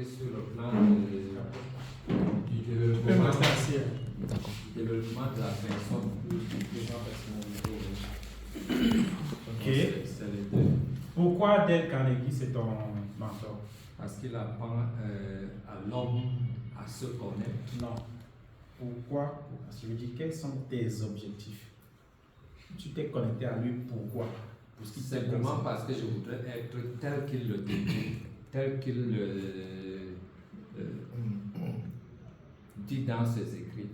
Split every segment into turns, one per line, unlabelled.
sur le plan du développement de la personne.
Ok. Pourquoi Dale Carnegie c'est ton mentor?
Parce qu'il apprend à l'homme à se connaître.
Non. Pourquoi? Parce que je veux dire, quels sont tes objectifs? Tu t'es connecté à lui, pourquoi?
Simplement parce que je voudrais être tel qu'il le dit, tel qu'il le dit dans ses écrits.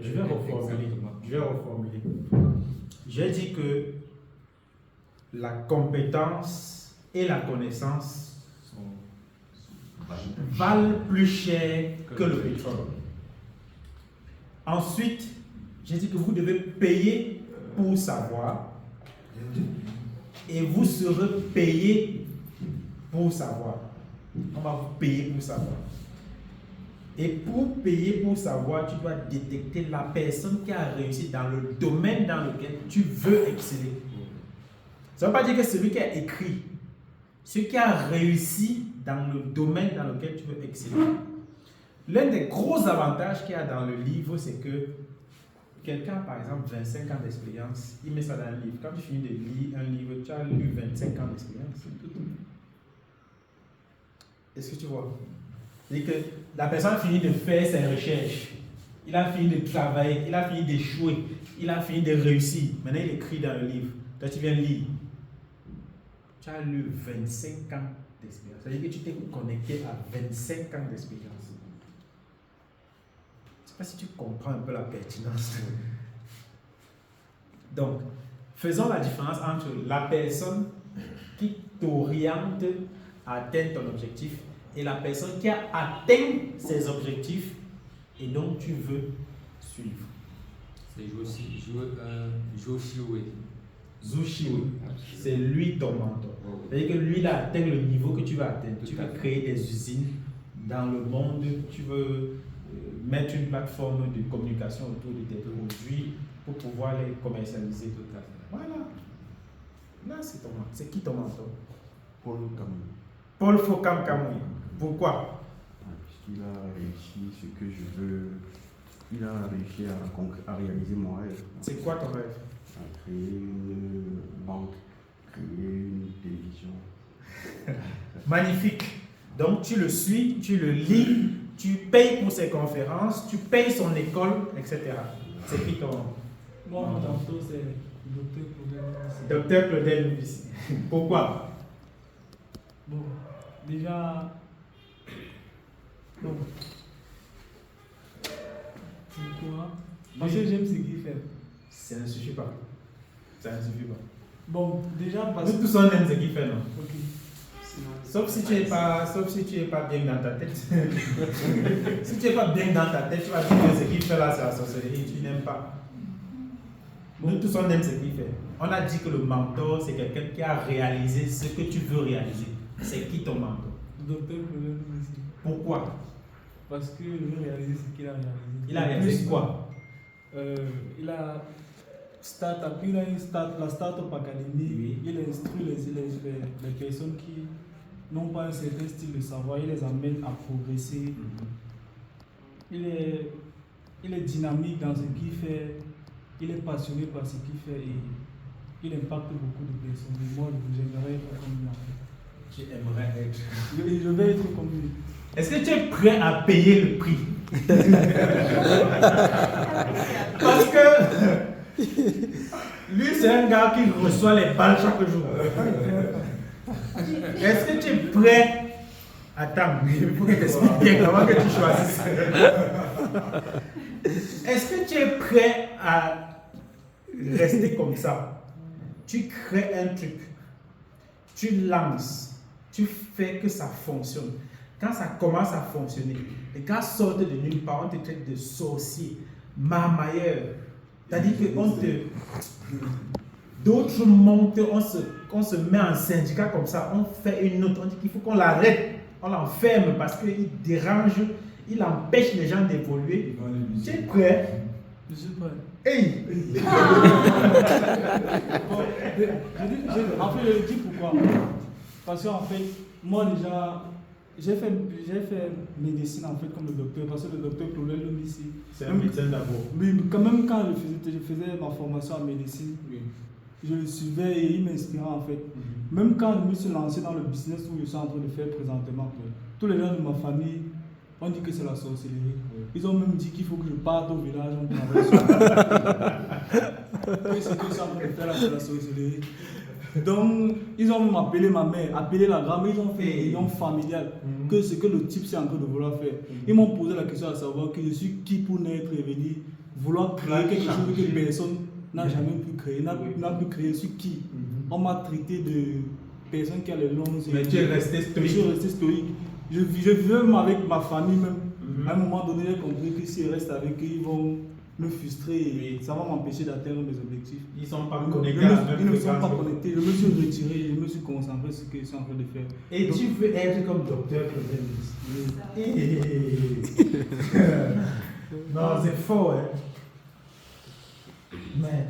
Je vais reformuler. J'ai dit que la compétence et la connaissance valent plus cher que le pétrole. Ensuite, j'ai dit que vous devez payer pour savoir et vous serez payé pour savoir. On va vous payer pour savoir. Et pour payer pour savoir, tu dois détecter la personne qui a réussi dans le domaine dans lequel tu veux exceller. Ça ne veut pas dire que celui qui a écrit, celui qui a réussi dans le domaine dans lequel tu veux exceller. L'un des gros avantages qu'il y a dans le livre, c'est que quelqu'un, par exemple, 25 ans d'expérience, il met ça dans un livre. Quand tu finis de lire un livre, tu as lu 25 ans d'expérience. Est-ce que tu vois? C'est-à-dire que la personne a fini de faire ses recherches, il a fini de travailler, il a fini d'échouer, il a fini de réussir. Maintenant, il écrit dans le livre. Toi, tu viens lire. Tu as lu 25 ans d'expérience. C'est-à-dire que tu t'es connecté à 25 ans d'expérience. Je ne sais pas si tu comprends un peu la pertinence. Donc, faisons la différence entre la personne qui t'oriente à atteindre ton objectif et la personne qui a atteint ses objectifs et dont tu veux suivre.
C'est Joshua.
Zushiwe, c'est lui ton mentor. C'est-à-dire que lui, il a atteint le niveau que tu vas atteindre. Tu vas créer des usines dans le monde, tu veux mettre une plateforme de communication autour de tes produits pour pouvoir les commercialiser. Tout à fait. Voilà. Là, c'est qui ton mentor?
Paul Kamui.
Paul Fokam Kamui. Pourquoi?
Puisqu'il a réussi ce que je veux. Il a réussi à réaliser mon rêve.
C'est quoi ton rêve?
À créer une banque, créer une télévision.
Magnifique. Donc tu le suis, tu le lis, tu payes pour ses conférences, tu payes son école, etc. C'est qui ton...
Moi, mon mentor, c'est Dr Claudel.
Docteur Claudel. Pourquoi?
Bon, déjà... Bon. Pourquoi? Parce que j'aime ce qu'il fait.
Ça ne suffit pas. Ça ne suffit pas.
Bon, déjà parce
Nous tous on aime ce qu'il fait, non?
Ok.
Sauf si tu n'es pas bien dans ta tête. Si tu n'es pas bien dans ta tête, tu vas dire que ce qu'il fait là, c'est la sorcellerie. Tu n'aimes pas. Nous tous on aime ce qu'il fait. On a dit que le mentor, c'est quelqu'un qui a réalisé ce que tu veux réaliser. C'est qui ton mentor?
Docteur Claudel aussi.
Pourquoi?
Parce que je veux réaliser ce qu'il a réalisé.
Il a réalisé quoi?
Il a la Startup Academy.
Oui.
Il instruit les personnes qui n'ont pas un certain style de savoir. Il les amène à progresser. Il est dynamique dans ce qu'il fait. Il est passionné par ce qu'il fait et il impacte beaucoup de personnes. Et moi, j'aimerais être comme lui en fait.
Tu aimerais être.
Je vais être comme lui.
Est-ce que tu es prêt à payer le prix? Parce que lui, c'est un gars qui reçoit les balles chaque jour. Est-ce que tu es prêt? Attends, il faut que tu t'expliques bien avant que tu choisisses. Est-ce que tu es prêt à rester comme ça? Tu crées un truc, tu lances, tu fais que ça fonctionne. Quand ça commence à fonctionner, les gars sortent de nulle part, on te traite de sorcier, marmailleur. C'est-à-dire que d'autres montent, on se met en syndicat comme ça, on fait une autre, on dit qu'il faut qu'on l'arrête, on l'enferme parce qu'il dérange, il empêche les gens d'évoluer. Tu es prêt?
Je suis prêt.
Hey!
En fait, je dis pourquoi. Parce qu'en fait, moi déjà, J'ai fait médecine en fait comme le docteur, parce que le docteur Claudel ici.
C'est un médecin d'abord.
Oui, quand même quand je faisais ma formation en médecine,
Oui.
je le suivais et il m'inspirait en fait. Même quand je me suis lancé dans le business où je suis en train de faire présentement, tous les gens de ma famille ont dit que c'est la sorcellerie. Ils ont même dit qu'il faut que je parte au village, on travaille sur que ce que je suis en train de faire là, c'est la sorcellerie. Donc, ils ont même appelé ma mère, appelé la grand-mère, ils ont fait une réunion familiale, que ce que le type c'est en train de vouloir faire. Ils m'ont posé la question à savoir que je suis qui pour naître et venir vouloir créer quelque chose que personne n'a jamais pu créer, n'a pu créer, je suis qui. On m'a traité de personne qui a les longs yeux.
Mais tu es resté stoïque.
Je suis resté stoïque. Je vivais même avec ma famille même. À un moment donné, j'ai compris que si je reste avec eux, ils vont me frustrer et ça va m'empêcher d'atteindre mes objectifs.
Ils ne sont pas
Ils
connectés
ne me sont pas connectés. Je me suis retiré, je me suis concentré sur ce que je suis en train de faire.
Et donc, tu veux être comme docteur Claudel. Non, c'est faux. Hein. Mais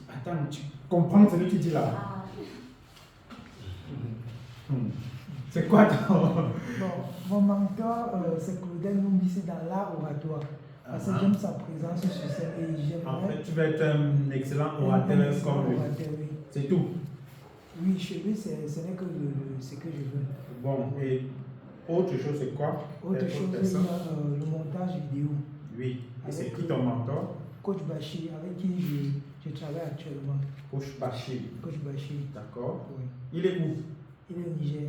attends, tu comprends ce que tu dis là? C'est quoi ton...
Bon, mon mentor, c'est Claudel Numbi, c'est dans l'art oratoire. Parce que j'aime sa présence sur scène et j'aimerais...
En fait, tu vas être un excellent orateur comme lui.
Oui.
C'est tout.
Oui, chez lui, ce n'est que ce que je veux.
Bon, et autre chose, c'est quoi?
Autre chose, il y a le montage vidéo.
Oui. Et c'est qui ton mentor?
Coach Bachir, avec qui je travaille actuellement.
Coach Bachir.
Coach Bachir.
D'accord.
Oui.
Il est où?
Il est au Niger.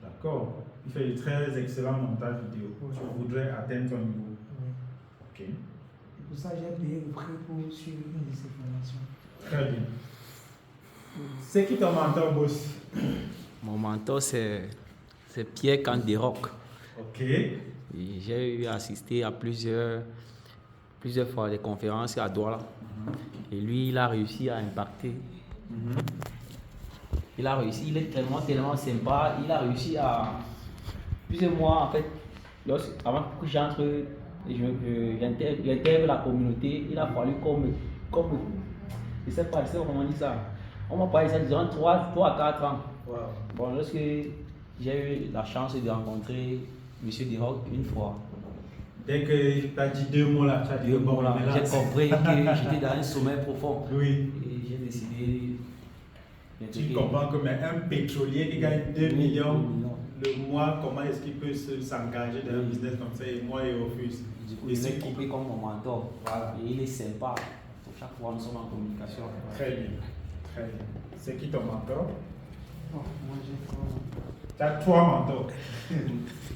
D'accord. Il fait de très excellents montages vidéo.
Oui.
Tu voudrais atteindre ton niveau.
Oui.
Ok.
C'est pour ça que j'ai payé le prix pour suivre une de ses formations.
Très bien. C'est qui ton mentor, boss?
Mon mentor, c'est Pierre Canderoc.
Ok.
J'ai eu à assister à plusieurs fois des conférences à Douala. Et lui, il a réussi à impacter. Il a réussi, il est tellement sympa. Il a réussi à... Plusieurs mois, en fait, avant que j'entre, j'intègre la communauté, il a fallu comme je sais pas comment dire ça. On m'a parlé ça durant 3 à 4 ans.
Wow.
Bon, lorsque j'ai eu la chance de rencontrer M. Deroc une fois,
Dès que tu as dit 2 mots là, tu as dit bon là.
j'ai compris que j'étais dans un sommeil profond.
Oui.
Et j'ai décidé
Tu comprends que mais un pétrolier qui gagne 2 millions le mois, comment est-ce qu'il peut s'engager dans un business comme ça et moi il refuse?
Du coup, il est compris comme mon mentor. Voilà. Et il est sympa. Donc, chaque fois, nous sommes en communication.
Très bien. Très bien. C'est qui ton mentor?
Moi, j'ai quoi?
Tu as 3 mentors.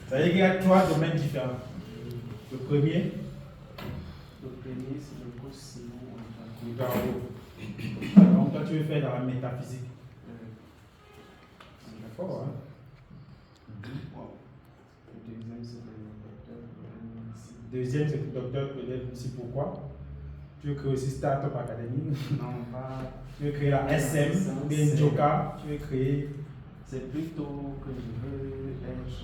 Ça veut dire qu'il y a 3 domaines différents. Le premier,
Le premier, c'est le coach Simon.
donc toi tu veux faire dans la métaphysique. D'accord, hein?
Le deuxième, c'est le docteur.
Deuxième, c'est le docteur Claudel Numbi. Pourquoi? Tu veux créer aussi Startup Academy?
Non, pas.
Tu veux créer la SM ou bien Joka? Tu veux créer...
C'est plutôt que je veux être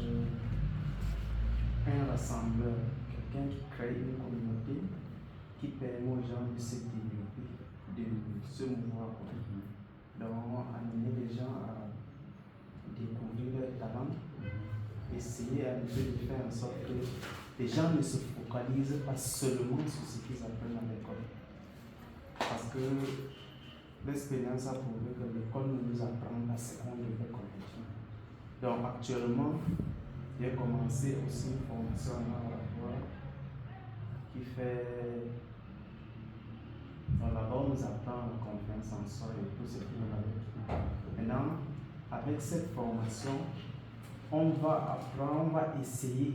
un rassembleur, quelqu'un qui crée une communauté qui permet aux gens de se développer, de se mouvoir. Donc, amener les gens à découvrir leurs talents, essayer un peu de faire en sorte que les gens ne se focalisent pas seulement sur ce qu'ils apprennent à l'école. Parce que l'expérience a prouvé que l'école ne nous apprend pas ce qu'on devait connaître. Donc actuellement, j'ai commencé aussi une formation en laboratoire qui fait... Là-bas, on nous apprend la confiance en soi et tout ce qui va avec. Maintenant, avec cette formation, on va apprendre, on va essayer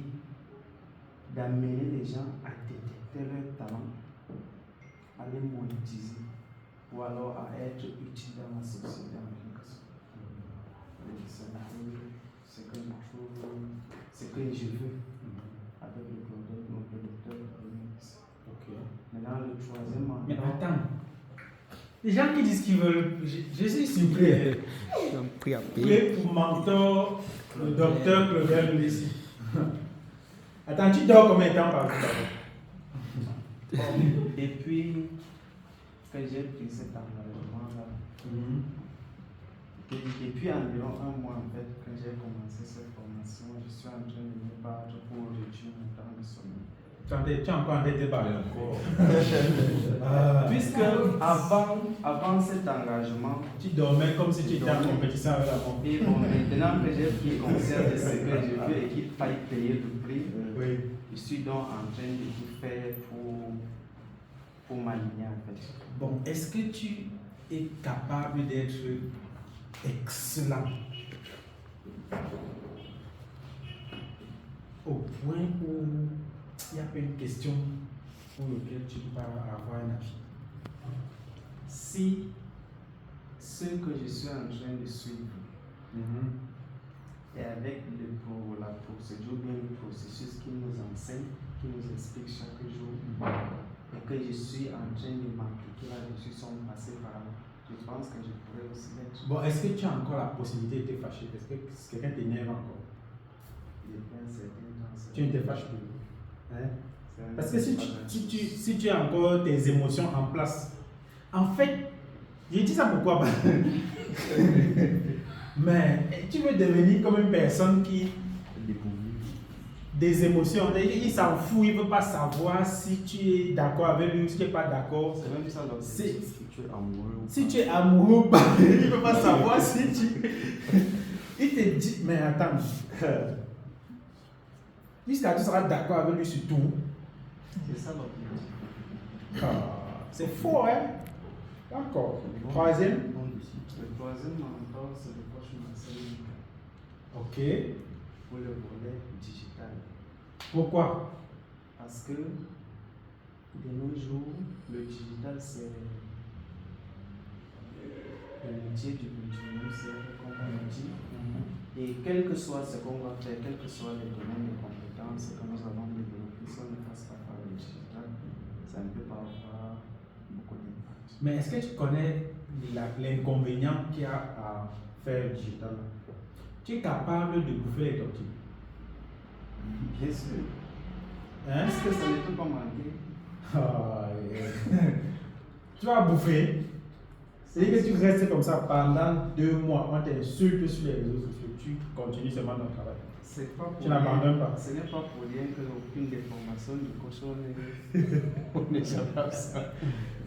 d'amener les gens à détecter leurs talents, à les monétiser ou alors à être utiles dans la société en quelque sorte. C'est que je trouve, c'est que je veux avec le docteur.
Ok.
Maintenant, le troisième
Mais
mentor.
attends. Les gens qui disent qu'ils veulent, je suis surpris.
Prix à
Vous
payer.
voulez pour mentor le docteur Claudel Numbi. Attends, tu dors combien de temps par jour?
Depuis que j'ai pris cet engagement-là,
Depuis environ 1 mois, en fait, quand j'ai commencé cette formation, je suis en train de me battre pour réduire mon temps de sommeil.
Tu es encore en train de parler encore.
Puisque avant cet engagement,
Tu dormais comme si tu étais en compétition avec la pompe.
et bon, maintenant que j'ai pris conscience de ce que je veux et qu'il faille payer le prix, je suis donc en train de tout faire pour m'aligner en fait.
Bon, est-ce que tu es capable d'être excellent au point où il n'y a pas une question pour laquelle tu vas avoir un avis?
Si ce que je suis en train de suivre et avec la procédure, bien le processus qui nous enseigne, qui nous explique chaque jour, et que je suis en train de m'appliquer là-dessus sans passer par là, je pense que je pourrais aussi l'être.
Bon, est-ce que tu as encore la possibilité de te fâcher? Est-ce que quelqu'un t'énerve encore?
Depuis un certain temps, c'est-
Tu ne te fâches plus. Hein?
c'est un-
Parce que si
pas
si tu as encore tes émotions en place, en fait, je dis ça pourquoi? Mais tu veux devenir comme une personne qui des émotions, il s'en fout, il ne veut pas savoir si tu es d'accord avec lui ou si tu n'es pas d'accord.
C'est même ça l'objectif.
C'est-
Si tu es amoureux ou
Si
pas.
tu es amoureux ou pas, il ne veut pas savoir si tu... Il te dit, mais attends, jusqu'à tu seras d'accord avec lui sur tout.
C'est ça l'objectif.
C'est faux, hein? D'accord. Troisième.
Le troisième encore, c'est le coach Marcel Mika
Ok.
pour le volet digital.
Pourquoi?
Parce que de nos jours, le digital, c'est le métier du 21e siècle, comme on le dit. Et quel que soit ce qu'on va faire, quels que soient les domaines de compétences que nous allons développer, si on ne passe pas par le digital, ça ne peut pas avoir beaucoup d'impact.
Mais est-ce que tu connais l'inconvénient qu'il y a à faire digital? Tu es capable de bouffer les tortilles.
Bien sûr.
Hein?
Est-ce que ça ne peut pas manquer?
Tu vas bouffer. C'est-à-dire que tu restes comme ça pendant 2 mois, on t'insulte sur les réseaux sociaux, tu continues seulement ton travail.
C'est pas pour
Tu n'abandonnes pas.
Ce n'est pas pour rien qu'aucune des formations du coach on n'est jamais à ça.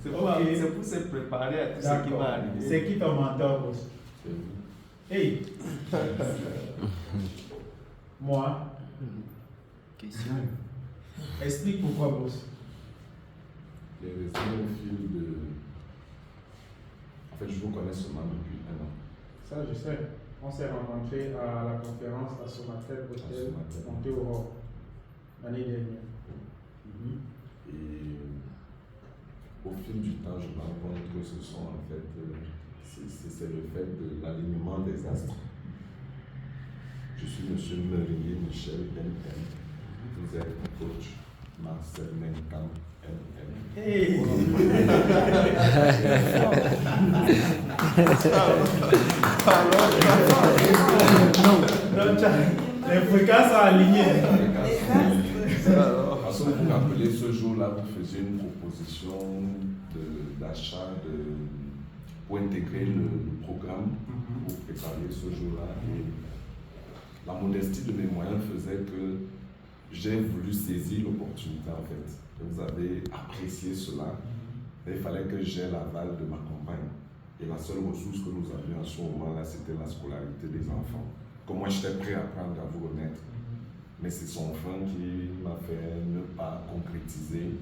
C'est pour,
Ok.
c'est pour se préparer à tout ce qui
D'accord.
va arriver.
C'est qui ton mentor, boss? Hey! Moi?
Question.
Explique pourquoi, boss.
Il est resté au fil de. En fait, je vous connais seulement depuis 1 an.
Ça, je sais. On s'est rencontrés à la conférence à Somatel Hôtel
Somatel.
Monté-Aurore l'année dernière.
Et au fil du temps, je me rends compte que ce sont en fait, c'est le fait de l'alignement des astres. Je suis monsieur Merier Michel NM. Vous êtes coach Marcel Menkam NM.
Hey! Non, les fréquences sont alignées.
Parce que vous vous rappelez, ce jour-là, vous faisiez une proposition d'achat pour intégrer le programme pour préparer ce jour-là. Et la modestie de mes moyens faisait que j'ai voulu saisir l'opportunité en fait. Et vous avez apprécié cela. Mais il fallait que j'aie l'aval de ma compagne. Et la seule ressource que nous avions à ce moment-là, c'était la scolarité des enfants. Comme moi, j'étais prêt à prendre à vous remettre. Mais c'est son frein qui m'a fait ne pas concrétiser.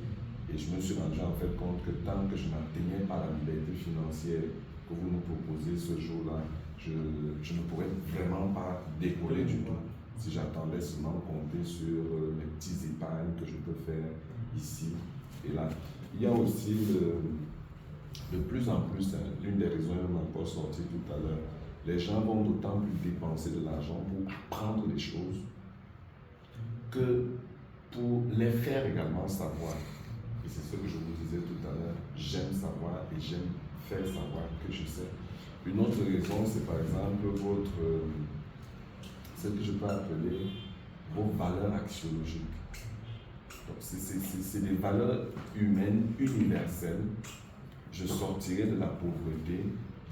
Et je me suis rendu en fait compte que tant que je n'atteignais pas la liberté financière que vous nous proposez ce jour-là, je ne pourrais vraiment pas décoller du tout. Si j'attendais seulement compter sur les petits épargnes que je peux faire ici et là. Il y a aussi de plus en plus, l'une des raisons, elle m'a pas sorti tout à l'heure, les gens vont d'autant plus dépenser de l'argent pour apprendre les choses que pour les faire également savoir. Et c'est ce que je vous disais tout à l'heure, j'aime savoir et j'aime faire savoir que je sais. Une autre raison, c'est par exemple ce que je peux appeler vos valeurs axiologiques. C'est des valeurs humaines universelles. Je sortirai de la pauvreté,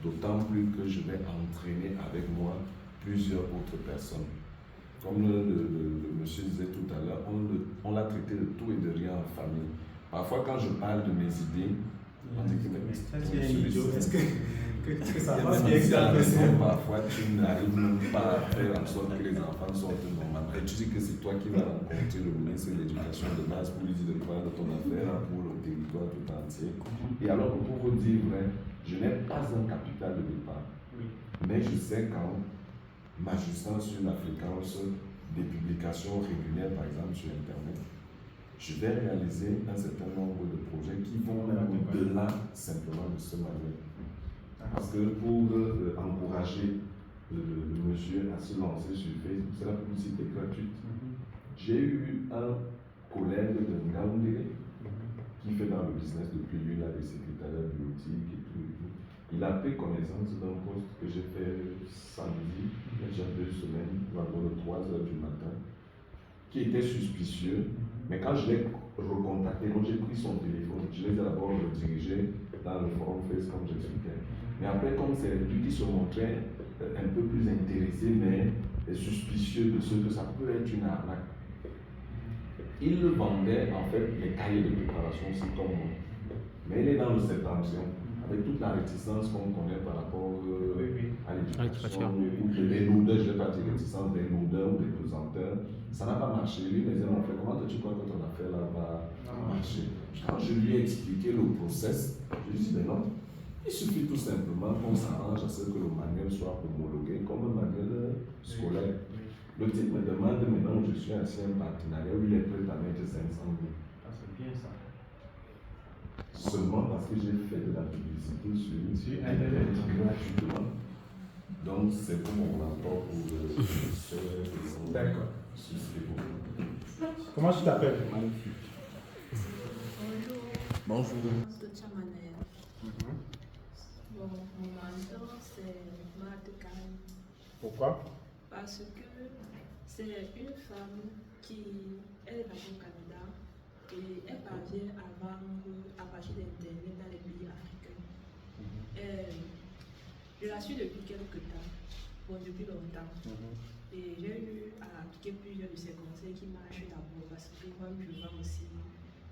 d'autant plus que je vais entraîner avec moi plusieurs autres personnes. Comme le monsieur disait tout à l'heure, on l'a traité de tout et de rien en famille. Parfois, quand je parle de mes idées, on dit que
est-ce que ça passe bien
parfois, tu n'arrives même pas à faire en sorte que les enfants sortent normalement. Et tu dis que c'est toi qui vas rencontrer le ministre de l'Éducation de base pour lui dire de parler de ton affaire pour le territoire tout entier. Et alors, pour vous dire vrai, je n'ai pas un capital de départ. Mais je sais qu'en m'ajustant sur la fréquence des publications régulières, par exemple sur Internet, je vais réaliser un certain nombre de projets qui vont même au-delà simplement de ce manuel. Parce que pour encourager le monsieur à se lancer sur Facebook, c'est la publicité gratuite. J'ai eu un collègue de Ngaoundé qui fait dans le business depuis lui, là, des secrétariats bureautiques et tout. Il a pris connaissance d'un poste que j'ai fait samedi, il y a déjà 2 semaines, vendredi 3h du matin, qui était suspicieux. Mais quand je l'ai recontacté, quand j'ai pris son téléphone, je l'ai d'abord redirigé dans le forum Face comme j'expliquais. Mais après, comme c'est lui qui se montrait un peu plus intéressé, mais suspicieux de ce que ça peut être une arnaque, il vendait en fait les cahiers de préparation aussi comme moi. Mais il est dans le septentrion, avec toute la réticence qu'on connaît par rapport à l'éducation, des lourdeurs, je ne vais pas dire réticence, des lourdeurs ou des pesanteurs. Ça n'a pas marché. Lui me disait, mon frère, comment tu crois que ton affaire là va marcher? Quand je lui ai expliqué le process, je lui ai dit, mais non, il suffit tout simplement qu'on s'arrange à ce que le manuel soit homologué comme un manuel scolaire. Le type me demande maintenant où je suis assis un partenariat où il est prêt à mettre 500 000.
C'est bien ça.
Seulement parce que j'ai fait de la publicité sur Internet gratuitement. Donc c'est pour mon rapport pour ce
D'accord. Comment tu t'appelles?
Bonjour. Bon, mon mentor, c'est Marthe Kane.
Pourquoi?
Parce que c'est une femme qui est au Canada et elle parvient à vendre à partir d'Internet dans les pays africains. Je la suis depuis quelques temps, bon, depuis longtemps. Et j'ai eu à appliquer plusieurs de ses conseils qui marchent d'abord parce que moi, je vends aussi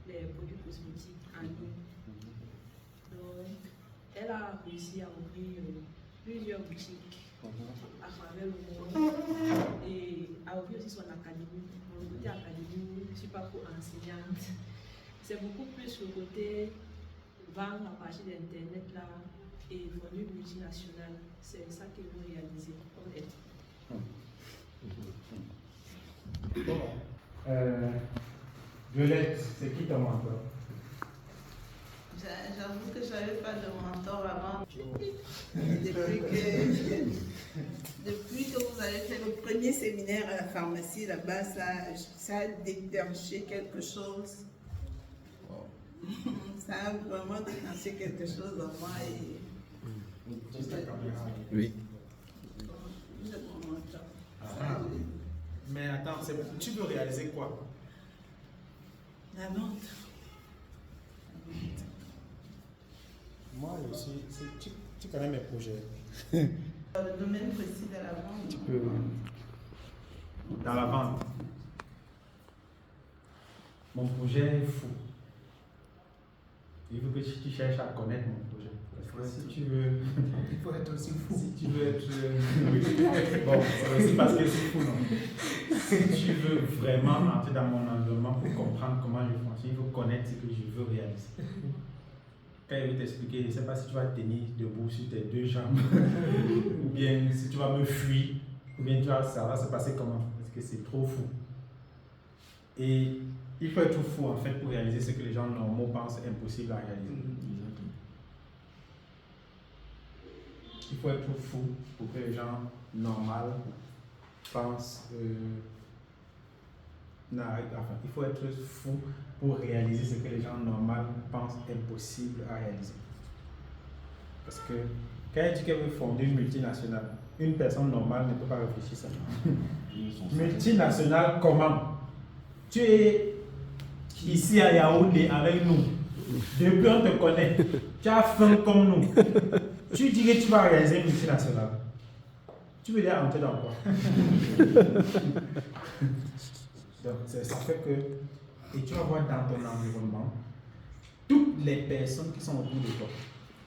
les produits cosmétiques en ligne. Donc, elle a réussi à ouvrir plusieurs boutiques à travers le monde et a ouvert aussi son académie. Mon côté académie, je ne suis pas pour enseignante. C'est beaucoup plus le côté vendre à partir d'Internet là et vendre une multinationale. C'est ça qu'ils vont réaliser comme elle.
Violette, c'est qui ton mentor?
J'avoue que je n'avais pas de mentor avant. Depuis que vous avez fait le premier séminaire à la pharmacie là-bas, ça a déclenché quelque chose. Ça a vraiment déclenché quelque chose en moi.
Oui.
Mais attends, tu veux réaliser quoi?
La vente.
Moi aussi, tu connais mes projets.
Dans le domaine précis de la vente.
Tu peux. Dans la vente. Mon projet est fou. Il faut que tu cherches à connaître mon projet. Parce que si tu veux. Il faut être aussi fou. Si tu veux être. Bon, c'est aussi parce que c'est fou, non? Si tu veux vraiment entrer dans mon environnement pour comprendre comment je fonctionne, il faut connaître ce que je veux réaliser. Quand il veut t'expliquer, je ne sais pas si tu vas tenir debout sur tes 2 jambes, ou bien si tu vas me fuir, ou bien ça va se passer comment, parce que c'est trop fou. Et il faut être fou en fait pour réaliser ce que les gens normaux pensent impossible à réaliser. Il faut être fou pour que les gens normaux pensent... il faut être fou pour réaliser ce que les gens normaux pensent impossible à réaliser. Parce que quand elle dit qu'elle veut fonder une multinationale, une personne normale ne peut pas réfléchir ça. Multinationale comment? Tu es ici à Yaoundé avec nous. Depuis on te connaît. Tu as faim comme nous. Tu dis que tu vas réaliser une multinationale. Tu veux dire entrer dans quoi? Donc, ça fait que, et tu vas voir dans ton environnement, toutes les personnes qui sont autour de toi,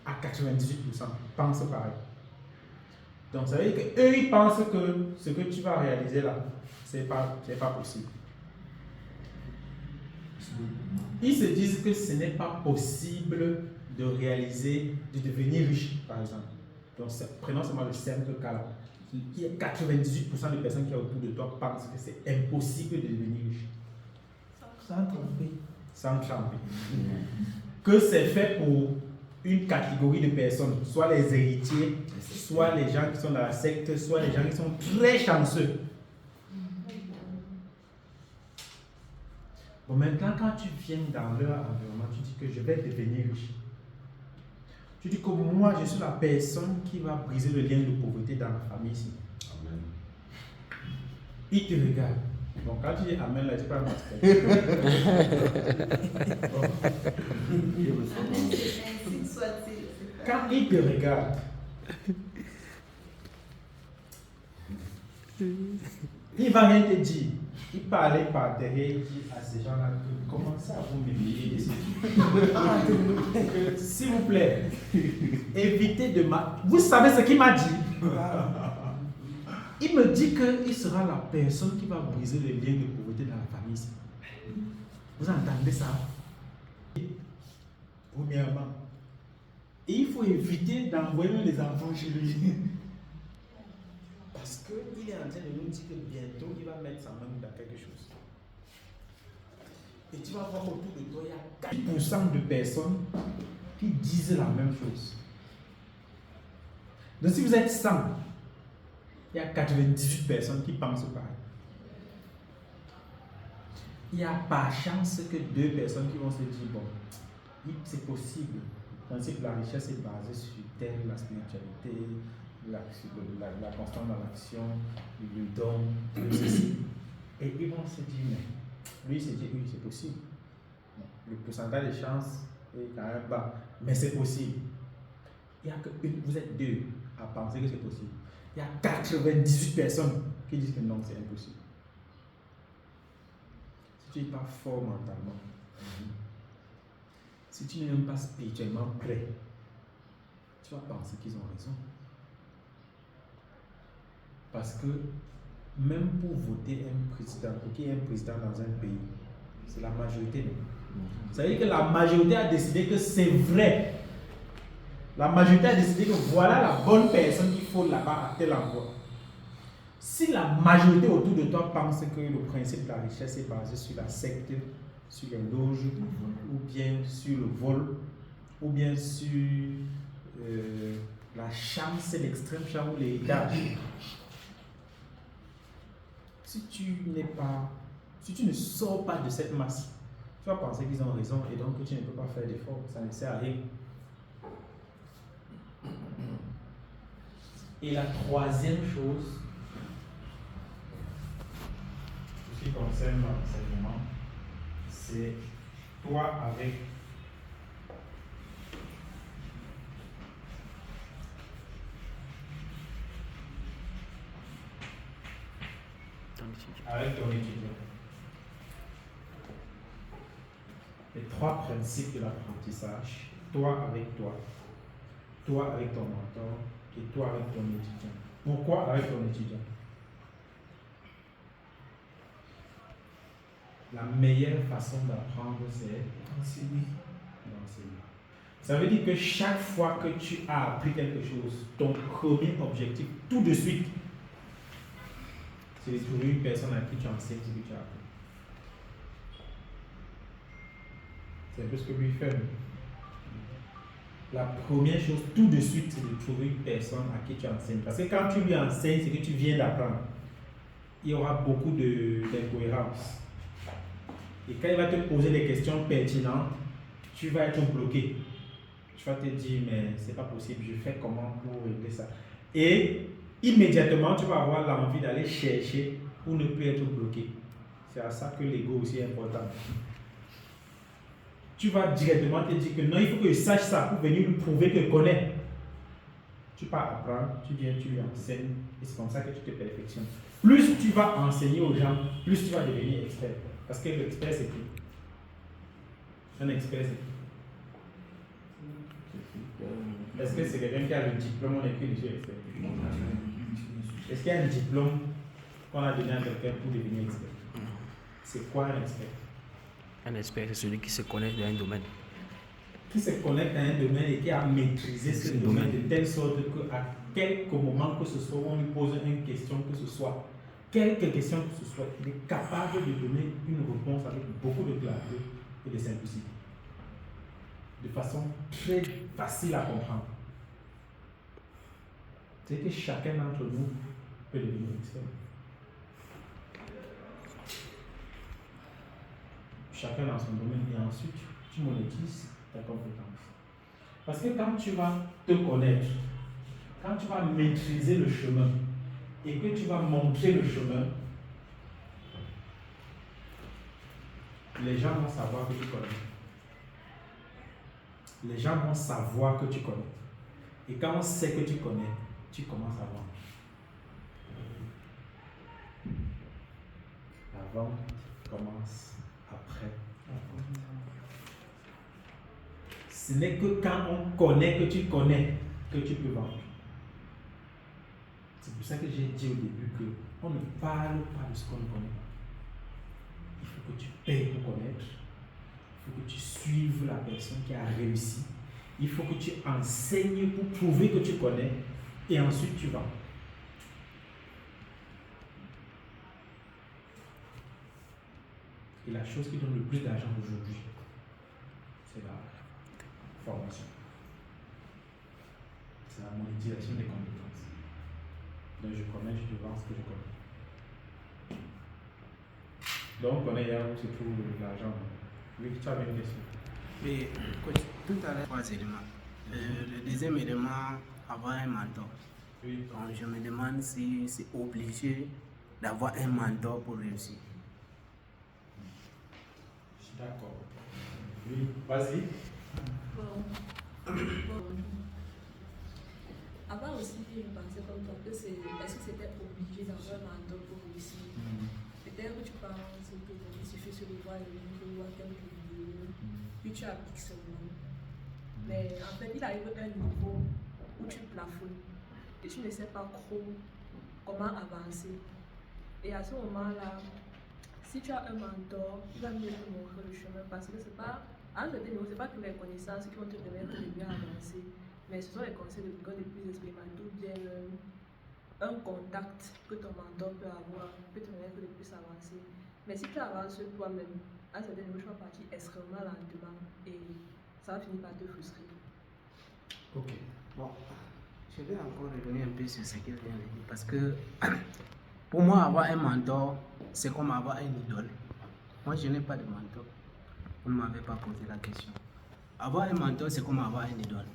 à 98%, pensent pareil. Donc, ça veut dire qu'eux, ils pensent que ce que tu vas réaliser là, c'est pas possible. Ils se disent que ce n'est pas possible de réaliser, de devenir riche, par exemple. Donc, prenons seulement le simple cas là. Il y a 98% des personnes qui sont autour de toi pensent que c'est impossible de devenir riche.
Sans tromper.
Sans tromper. Que c'est fait pour une catégorie de personnes, soit les héritiers, soit les gens qui sont dans la secte, soit les gens qui sont très chanceux. Bon, maintenant, quand tu viens dans leur environnement, tu dis que je vais devenir riche. Tu dis que moi, je suis la personne qui va briser le lien de pauvreté dans la famille ici.
Amen.
Ils te regardent. Bon, quand tu dis Amen, là, tu parles master.
Ainsi soit-il.
Quand ils te regardent, il ne va rien te dire. Il parlait par derrière, il dit à ces gens-là que commencez à vous m'humilier ici. S'il vous plaît, évitez de Vous savez ce qu'il m'a dit? Il me dit qu'il sera la personne qui va briser les liens de pauvreté dans la famille ici. Vous entendez ça? Premièrement. Et il faut éviter d'envoyer les enfants chez lui. Parce qu'il est en train de nous dire que bientôt il va mettre sa main dans quelque chose. Et tu vas voir autour de toi, il y a 4% de personnes qui disent la même chose. Donc si vous êtes 100, il y a 98 personnes qui pensent pareil. Il n'y a pas chance que 2 personnes qui vont se dire, bon, c'est possible. Le principe de la richesse est basé sur la spiritualité, la constance dans l'action, le don, le ceci. Et ils vont se dire, mais lui il se dit, oui, c'est possible. Le pourcentage de chance est quand même bas, mais c'est possible. Il y a que vous êtes 2 à penser que c'est possible. Il y a 98 personnes qui disent que non, c'est impossible. Si tu n'es pas fort mentalement, si tu n'es même pas spirituellement prêt, tu vas penser qu'ils ont raison. Parce que même pour voter un président, pour qu'il y ait un président dans un pays, c'est la majorité. Ça veut dire que la majorité a décidé que c'est vrai. La majorité a décidé que voilà la bonne personne qu'il faut là-bas à tel endroit. Si la majorité autour de toi pense que le principe de la richesse est basé sur la secte, sur les loges, ou bien sur le vol, ou bien sur la chance, l'extrême chance ou l'héritage. Si tu ne sors pas de cette masse, tu vas penser qu'ils ont raison et donc que tu ne peux pas faire d'efforts, ça ne sert à rien. Et la troisième chose, ce qui concerne l'enseignement, c'est toi avec ton étudiant. Les 3 principes de l'apprentissage, toi avec toi avec ton mentor et toi avec ton étudiant. Pourquoi avec ton étudiant? La meilleure façon d'apprendre, c'est d'enseigner. Ça veut dire que chaque fois que tu as appris quelque chose, ton premier objectif, tout de suite, c'est de trouver une personne à qui tu enseignes ce que tu as appris. C'est un peu ce que lui fait. La première chose, tout de suite, c'est de trouver une personne à qui tu enseignes. Parce que quand tu lui enseignes ce que tu viens d'apprendre, il y aura beaucoup d'incohérences. Et quand il va te poser des questions pertinentes, tu vas être bloqué. Tu vas te dire, mais c'est pas possible, je fais comment pour régler ça? Et immédiatement, tu vas avoir l'envie d'aller chercher pour ne plus être bloqué. C'est à ça que l'ego aussi est important. Tu vas directement te dire que non, il faut que je sache ça pour venir lui prouver que je connais. tu pars apprendre, tu viens, tu lui enseignes, et c'est comme ça que tu te perfectionnes. Plus tu vas enseigner aux gens, plus tu vas devenir expert. Parce que l'expert, c'est qui? Un expert, c'est qui? Est-ce que c'est quelqu'un qui a le diplôme, on écrit dessus expert? Est-ce qu'il y a un diplôme qu'on a donné à quelqu'un pour devenir expert? C'est quoi un expert?
Un expert, c'est celui qui se connaît dans un domaine.
Qui se connaît dans un domaine et qui a maîtrisé ce domaine de telle sorte qu'à quelque moment que ce soit, on lui pose une question que ce soit, quelque question que ce soit, il est capable de donner une réponse avec beaucoup de clarté et de simplicité. De façon très facile à comprendre. C'est que chacun d'entre nous peut devenir expert. Chacun dans son domaine et ensuite tu monétises ta compétence. Parce que quand tu vas te connaître, quand tu vas maîtriser le chemin et que tu vas montrer le chemin, les gens vont savoir que tu connais. Les gens vont savoir que tu connais. Et quand on sait que tu connais, tu commences à vendre. La vente commence après. Ce n'est que quand on connaît que tu connais que tu peux vendre. C'est pour ça que j'ai dit au début qu'on ne parle pas de ce qu'on ne connaît pas. Il faut que tu payes pour connaître. Il faut que tu suives la personne qui a réussi. Il faut que tu enseignes pour prouver que tu connais et ensuite tu vends. Et la chose qui donne le plus d'argent aujourd'hui, c'est la formation. C'est la monétisation des compétences. Donc je connais, je te vends ce que je connais. Donc on connaît là où se trouve l'argent. Oui, tu avais une question.
Et tout à l'heure, 3 éléments. Le deuxième élément, avoir un mentor.
Oui.
Donc, je me demande si c'est obligé d'avoir un mentor pour réussir.
Je suis d'accord. Oui, vas-y.
Avant aussi, je pensais comme toi que est-ce que c'était obligé d'avoir un mentor pour réussir? Peut-être que tu penses qu'il suffit de voir le livre, voir quelques vidéos, puis tu appliques seulement. Mais en fait, il arrive à un niveau où tu plafonnes et tu ne sais pas trop comment avancer. Et à ce moment-là, si tu as un mentor, il va mieux te montrer le chemin parce que c'est pas, à un certain niveau, ce n'est pas que les connaissances qui vont te permettre de mieux avancer, mais ce sont les conseils de quelqu'un de plus expérimenté ou bien un contact que ton mentor peut avoir, peut te permettre de plus avancer. Mais si tu avances toi-même, à un certain niveau, tu vas partir extrêmement lentement et ça va finir par te frustrer.
Ok. Bon, je vais encore revenir un peu sur ce qu'il vient de dire parce que pour moi, avoir un mentor, c'est comme avoir un idole. Moi, je n'ai pas de mentor. Vous ne m'avez pas posé la question. Avoir un mentor, c'est comme avoir un idole.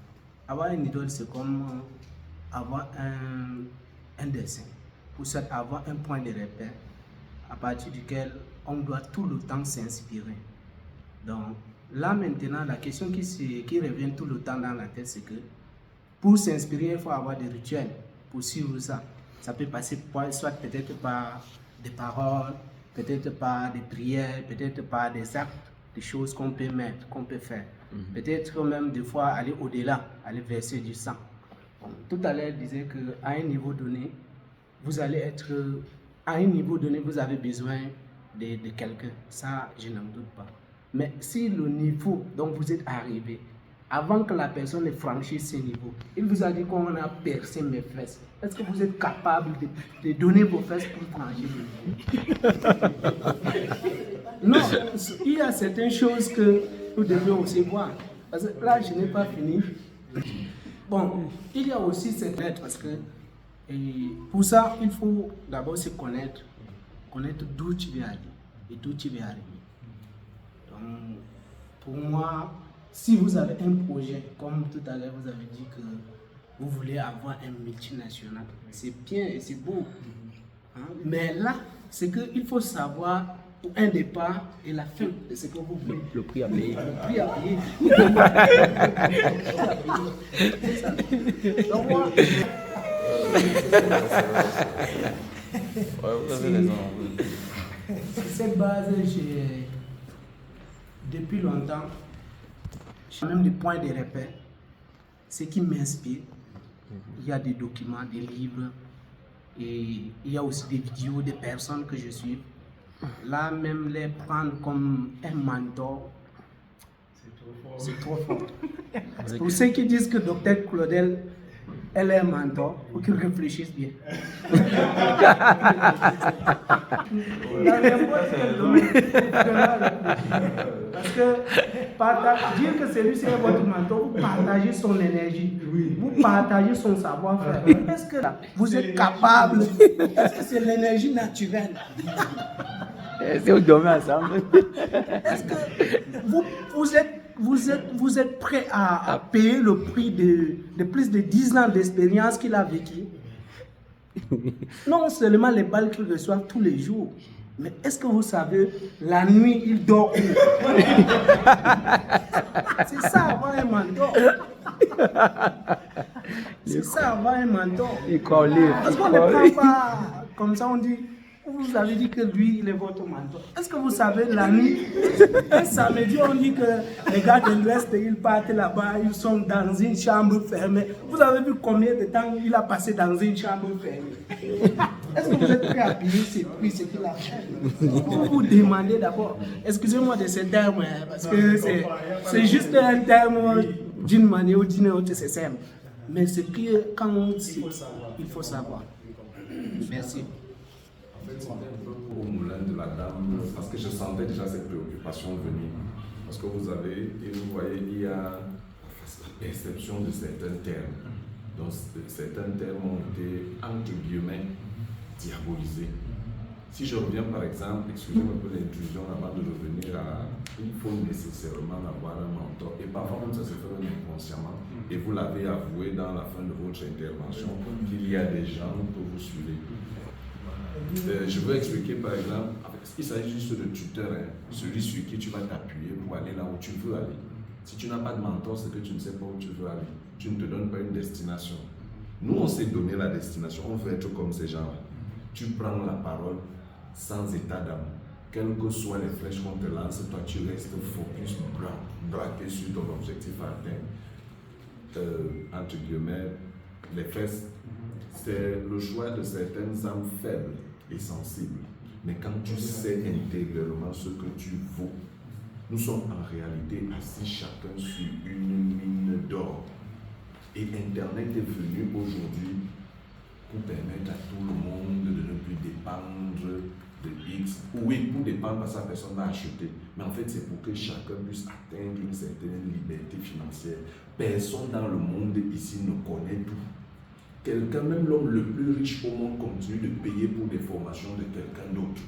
Avoir un idole, c'est comme avoir un dessin, ou soit avoir un point de repère à partir duquel on doit tout le temps s'inspirer. Donc là maintenant, la question qui revient tout le temps dans la tête, c'est que pour s'inspirer, il faut avoir des rituels pour suivre ça. Ça peut passer soit peut-être par des paroles, peut-être par des prières, peut-être par des actes, des choses qu'on peut mettre, qu'on peut faire. Peut-être même des fois aller au-delà, aller verser du sang. Bon, tout à l'heure, je disais qu'à un niveau donné, vous allez être... À un niveau donné, vous avez besoin de quelqu'un. Ça, je n'en doute pas. Mais si le niveau dont vous êtes arrivé, avant que la personne ne franchisse ce niveau, il vous a dit qu'on a percé mes fesses. Est-ce que vous êtes capable de donner vos fesses pour franchir le niveau? Non, il y a certaines choses que nous devons aussi voir. Parce que là, je n'ai pas fini. Bon, il y a aussi cette lettre parce que pour ça, il faut d'abord se connaître d'où tu veux aller et d'où tu veux arriver. Donc, pour moi, si vous avez un projet, comme tout à l'heure vous avez dit que vous voulez avoir un multinational, c'est bien et c'est beau. Hein? Mais là, c'est qu'il faut savoir pour un départ et la fin de ce que vous voulez.
Le prix à payer.
Le prix à payer. Donc moi,
Ouais, vous avez raison.
cette base, depuis longtemps, j'ai même des points de repère. Ce qui m'inspire, il y a des documents, des livres, et il y a aussi des vidéos des personnes que je suis. Là, même les prendre comme un mentor, c'est trop fort. Pour ceux qui disent que Dr Claudel, elle est un mentor, il faut qu'ils réfléchissent bien. Dans n'importe quel domaine, parce que dire que celui-ci est votre mentor, vous partagez son énergie, vous partagez son savoir-faire. Est-ce que vous êtes capable? Est-ce que c'est l'énergie naturelle?
Est-ce que vous dormez ensemble?
Est-ce que vous êtes prêt à payer le prix de plus de 10 ans d'expérience qu'il a vécu? Non seulement les balles qu'il reçoit tous les jours, mais est-ce que vous savez, la nuit, il dort où? C'est ça avoir un mentor. C'est ça avoir un mentor. Parce qu'on ne prend pas comme ça, on dit. Vous avez dit que lui, il est votre mentor. Est-ce que vous savez, la nuit, un samedi, on dit que les gars de l'Ouest, ils partent là-bas, ils sont dans une chambre fermée. Vous avez vu combien de temps il a passé dans une chambre fermée? Est-ce que vous êtes prêt à payer ce prix, ce qu'il a fait? Vous vous demandez d'abord, excusez-moi de ce terme, parce que c'est juste un terme d'une manière ou d'une autre, c'est simple. Mais c'est que quand on dit, il faut savoir. Merci.
En fait, c'était un peu au moulin de la dame, parce que je sentais déjà cette préoccupation venir. Parce que vous avez, et vous voyez, il y a la perception de certains termes. Donc, certains termes ont été, entre guillemets, diabolisés. Si je reviens par exemple, excusez-moi pour l'intrusion avant de revenir à, il faut nécessairement avoir un mentor. Et parfois même ça se fait inconsciemment. Et vous l'avez avoué dans la fin de votre intervention, qu'il y a des gens que vous suivez. Je veux expliquer par exemple, il s'agit juste de tuteur, hein, celui sur qui tu vas t'appuyer pour aller là où tu veux aller. Si tu n'as pas de mentor, c'est que tu ne sais pas où tu veux aller. Tu ne te donnes pas une destination. Nous, on s'est donné la destination, on veut être comme ces gens-là. Tu prends la parole sans état d'âme. Quelles que soient les flèches qu'on te lance, toi tu restes focus, braqué sur ton objectif à atteindre. Entre guillemets, les fesses. C'est le choix de certaines âmes faibles et sensibles. Mais quand tu sais intérieurement ce que tu vaux, nous sommes en réalité assis chacun sur une mine d'or. Et Internet est venu aujourd'hui pour permettre à tout le monde de ne plus dépendre de X. Oui, pour dépendre parce que la personne va acheter. Mais en fait, c'est pour que chacun puisse atteindre une certaine liberté financière. Personne dans le monde ici ne connaît tout. Quelqu'un, même l'homme le plus riche au monde, continue de payer pour des formations de quelqu'un d'autre.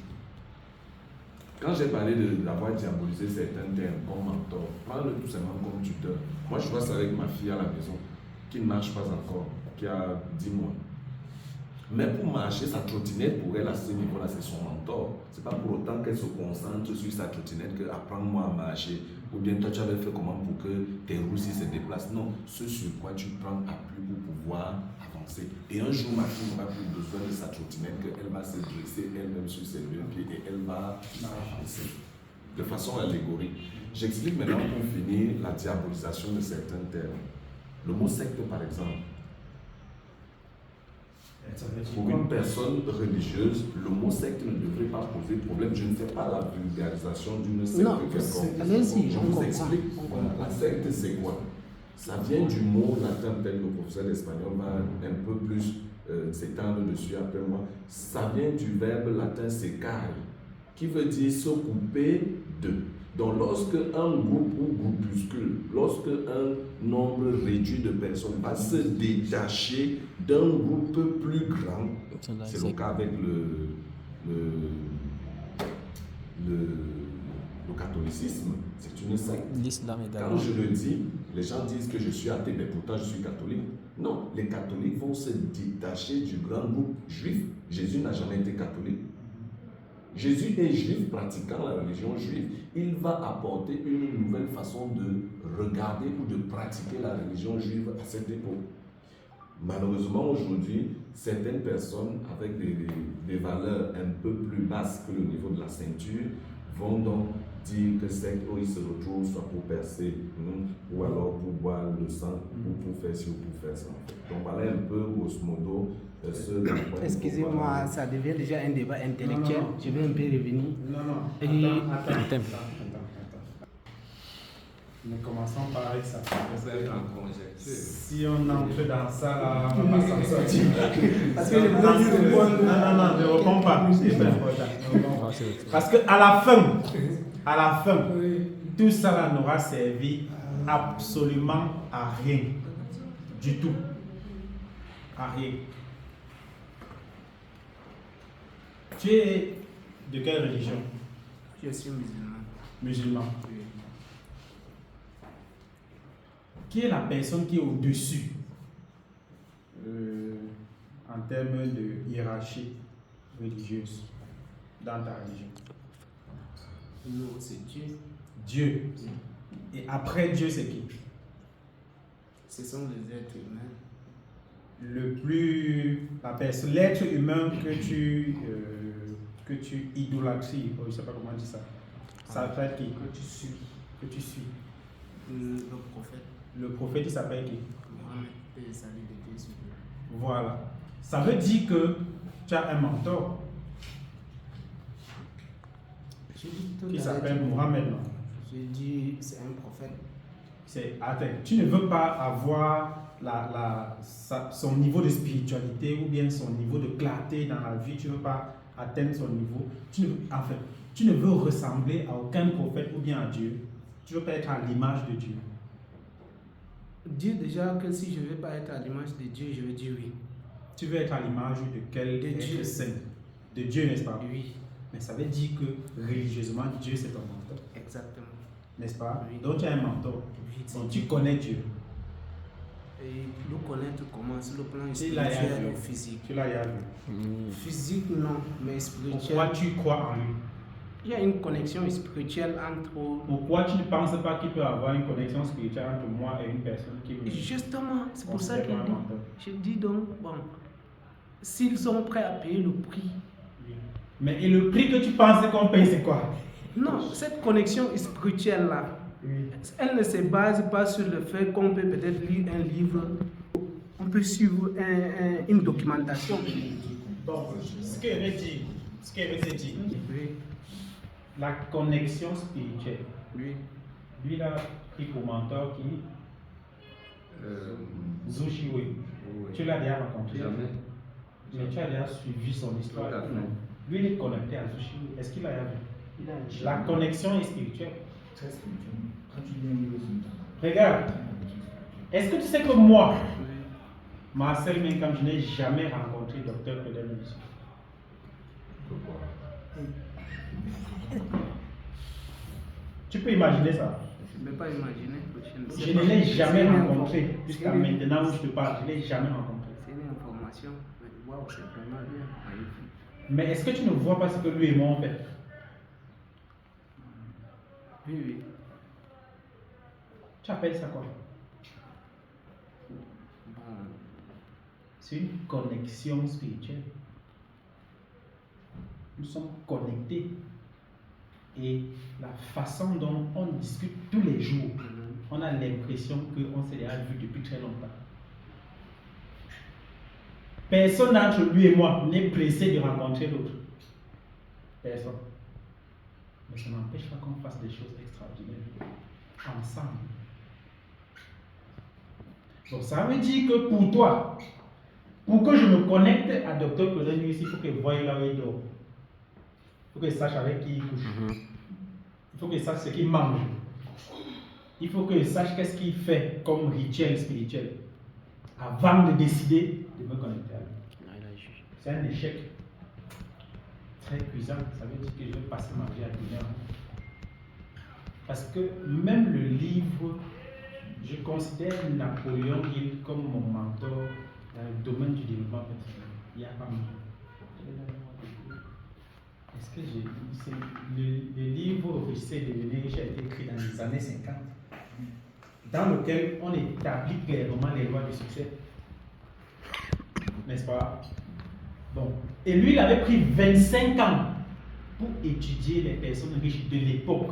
Quand j'ai parlé d'avoir diabolisé certains termes comme mentor, parle tout simplement comme tuteur. Moi, je vois ça avec ma fille à la maison, qui ne marche pas encore, qui a 10 mois. Mais pour marcher, sa trottinette, pour elle, à ce niveau-là, c'est son mentor. Ce n'est pas pour autant qu'elle se concentre sur sa trottinette que apprends-moi à marcher. Ou bien toi, tu avais fait comment pour que tes roues se déplacent. Non, ce sur quoi tu prends appui pour pouvoir avancer. Et un jour, ma fille n'aura plus besoin de sa trottinette, qu'elle va se dresser elle-même sur ses deux pieds et elle va avancer. De façon allégorique. J'explique maintenant pour finir la diabolisation de certains termes. Le mot secte, par exemple. Pour une personne religieuse, le mot secte ne devrait pas poser problème. Je ne fais pas la vulgarisation d'une secte quelconque. Je vous explique. La secte, c'est quoi? Ça vient du mot latin, tel que le professeur espagnol va un peu plus s'étendre dessus après moi. Ça vient du verbe latin secare, qui veut dire se couper de. Donc, lorsque un groupe ou groupuscule, lorsque un nombre réduit de personnes va se détacher d'un groupe plus grand, c'est le cas avec le catholicisme, c'est une secte.
L'islam également.
Quand je le dis, les gens disent que je suis athée, mais pourtant je suis catholique. Non, les catholiques vont se détacher du grand groupe juif. Jésus n'a jamais été catholique. Jésus est juif pratiquant la religion juive. Il va apporter une nouvelle façon de regarder ou de pratiquer la religion juive à cette époque. Malheureusement, aujourd'hui, certaines personnes avec des valeurs un peu plus basses que le niveau de la ceinture vont donc dire que c'est qu'ils se retrouvent soit pour percer, ou alors pour boire le sang, ou pour faire ci ou pour faire ça. Donc voilà un peu, grosso modo,
Excusez-moi, ça devient déjà un débat intellectuel.
Non.
Je vais un peu revenir.
Non. Attends. Mais commençons par ça.
Vous êtes en conjecture.
Si on entre dans ça, là, on va pas s'en sortir.
Parce que le bon Dieu répond.
Non, ne réponds pas. C'est pas important. Parce qu'à la fin, tout ça là n'aura servi absolument à rien. Du tout. À rien. Tu es de quelle religion?
Je suis musulman.
Musulman.
Oui.
Qui est la personne qui est au-dessus en termes de hiérarchie religieuse dans ta religion?
Non, c'est Dieu.
Dieu. Et après Dieu, c'est qui?
Ce sont les êtres humains.
L'être humain que tu idolâtries, je ne sais pas comment dire ça. Ça s'appelle qui? Que tu suis.
Le prophète.
Le prophète, il s'appelle qui?
Mohammed, paix et salut de Dieu sur lui.
Voilà. Ça veut dire que tu as un mentor qui s'appelle Mohammed, non?
Je dis c'est un prophète.
Attends, tu ne veux pas avoir son niveau de spiritualité ou bien son niveau de clarté dans la vie, tu ne veux pas atteindre son niveau. Tu ne veux ressembler à aucun prophète ou bien à Dieu. Tu ne veux pas être à l'image de Dieu.
Dieu déjà que si je ne veux pas être à l'image de Dieu, je veux dire oui.
Tu veux être à l'image de quel
Dieu
saint? De Dieu, n'est-ce pas?
Oui.
Mais ça veut dire que religieusement, Dieu c'est ton mentor.
Exactement.
N'est-ce pas?
Oui.
Donc tu as un mentor.
Oui.
Donc tu connais Dieu.
Et nous connaître comment sur le plan
Tu l'as
spirituel
vu.
ou physique.
Tu l'as vu.
Physique non, mais spirituel.
Pourquoi tu crois en lui?
Il y a une connexion spirituelle entre.
Pourquoi tu ne penses pas qu'il peut y avoir une connexion spirituelle entre moi et une personne qui me.
Justement, c'est pour ça que
considère comme un mentor?
je dis donc, bon, s'ils sont prêts à payer le prix.
Mais et le prix que tu penses qu'on paye, c'est quoi?
Non, cette connexion spirituelle-là, elle ne se base pas sur le fait qu'on peut peut-être lire un livre, on peut suivre une documentation.
Donc, ce que je veux dire,
Oui,
la connexion spirituelle.
oui.
Lui là, qui pour mentor qui Zhu Wei. Tu l'as déjà rencontré?
Jamais.
Mais tu as déjà suivi son histoire?
Tout à fait.
Non. Lui, il est connecté à Zhu Wei. Est-ce qu'il a vu?
Il a un
La connexion est spirituelle.
Très spirituel. Quand tu lis un livre sur le
Regarde, est-ce que tu sais que moi,
Oui.
Marcel Menkam, je n'ai jamais rencontré Dr. Claudel Mussi? Tu peux imaginer ça?
Je ne peux pas imaginer.
Je ne l'ai jamais rencontré jusqu'à maintenant où je te parle. Je ne l'ai jamais rencontré.
C'est une information. Mais waouh, c'est vraiment bien. Magnifique.
Mais est-ce que tu ne vois pas ce que lui et moi on fait?
Oui, oui.
Tu appelles ça quoi?
Bon,
C'est une connexion spirituelle. Nous sommes connectés. Et la façon dont on discute tous les jours, on a l'impression qu'on s'est déjà vu depuis très longtemps. Personne d'entre lui et moi n'est pressé de rencontrer l'autre. Personne. Mais ça n'empêche pas qu'on fasse des choses extraordinaires ensemble. Donc ça veut dire que pour toi, pour que je me connecte à Dr. Claudel Mussi, il faut que je voie là où il dort. Il faut que je sache avec qui il couche. Il faut que je sache ce qu'il mange. Il faut que je sache qu'est-ce qu'il fait comme rituel spirituel avant de décider de me connecter à lui. C'est un échec très cuisant. Ça veut dire que je vais passer ma vie à tenir. Parce que même le livre, je considère Napoléon Hill comme mon mentor dans le domaine du développement personnel. Il n'y a pas mieux. Est-ce que le livre Réussir et devenir riche a été écrit dans les années 50, dans lequel on établit clairement les lois du succès. N'est-ce pas? Bon. Et lui, il avait pris 25 ans pour étudier les personnes riches de l'époque.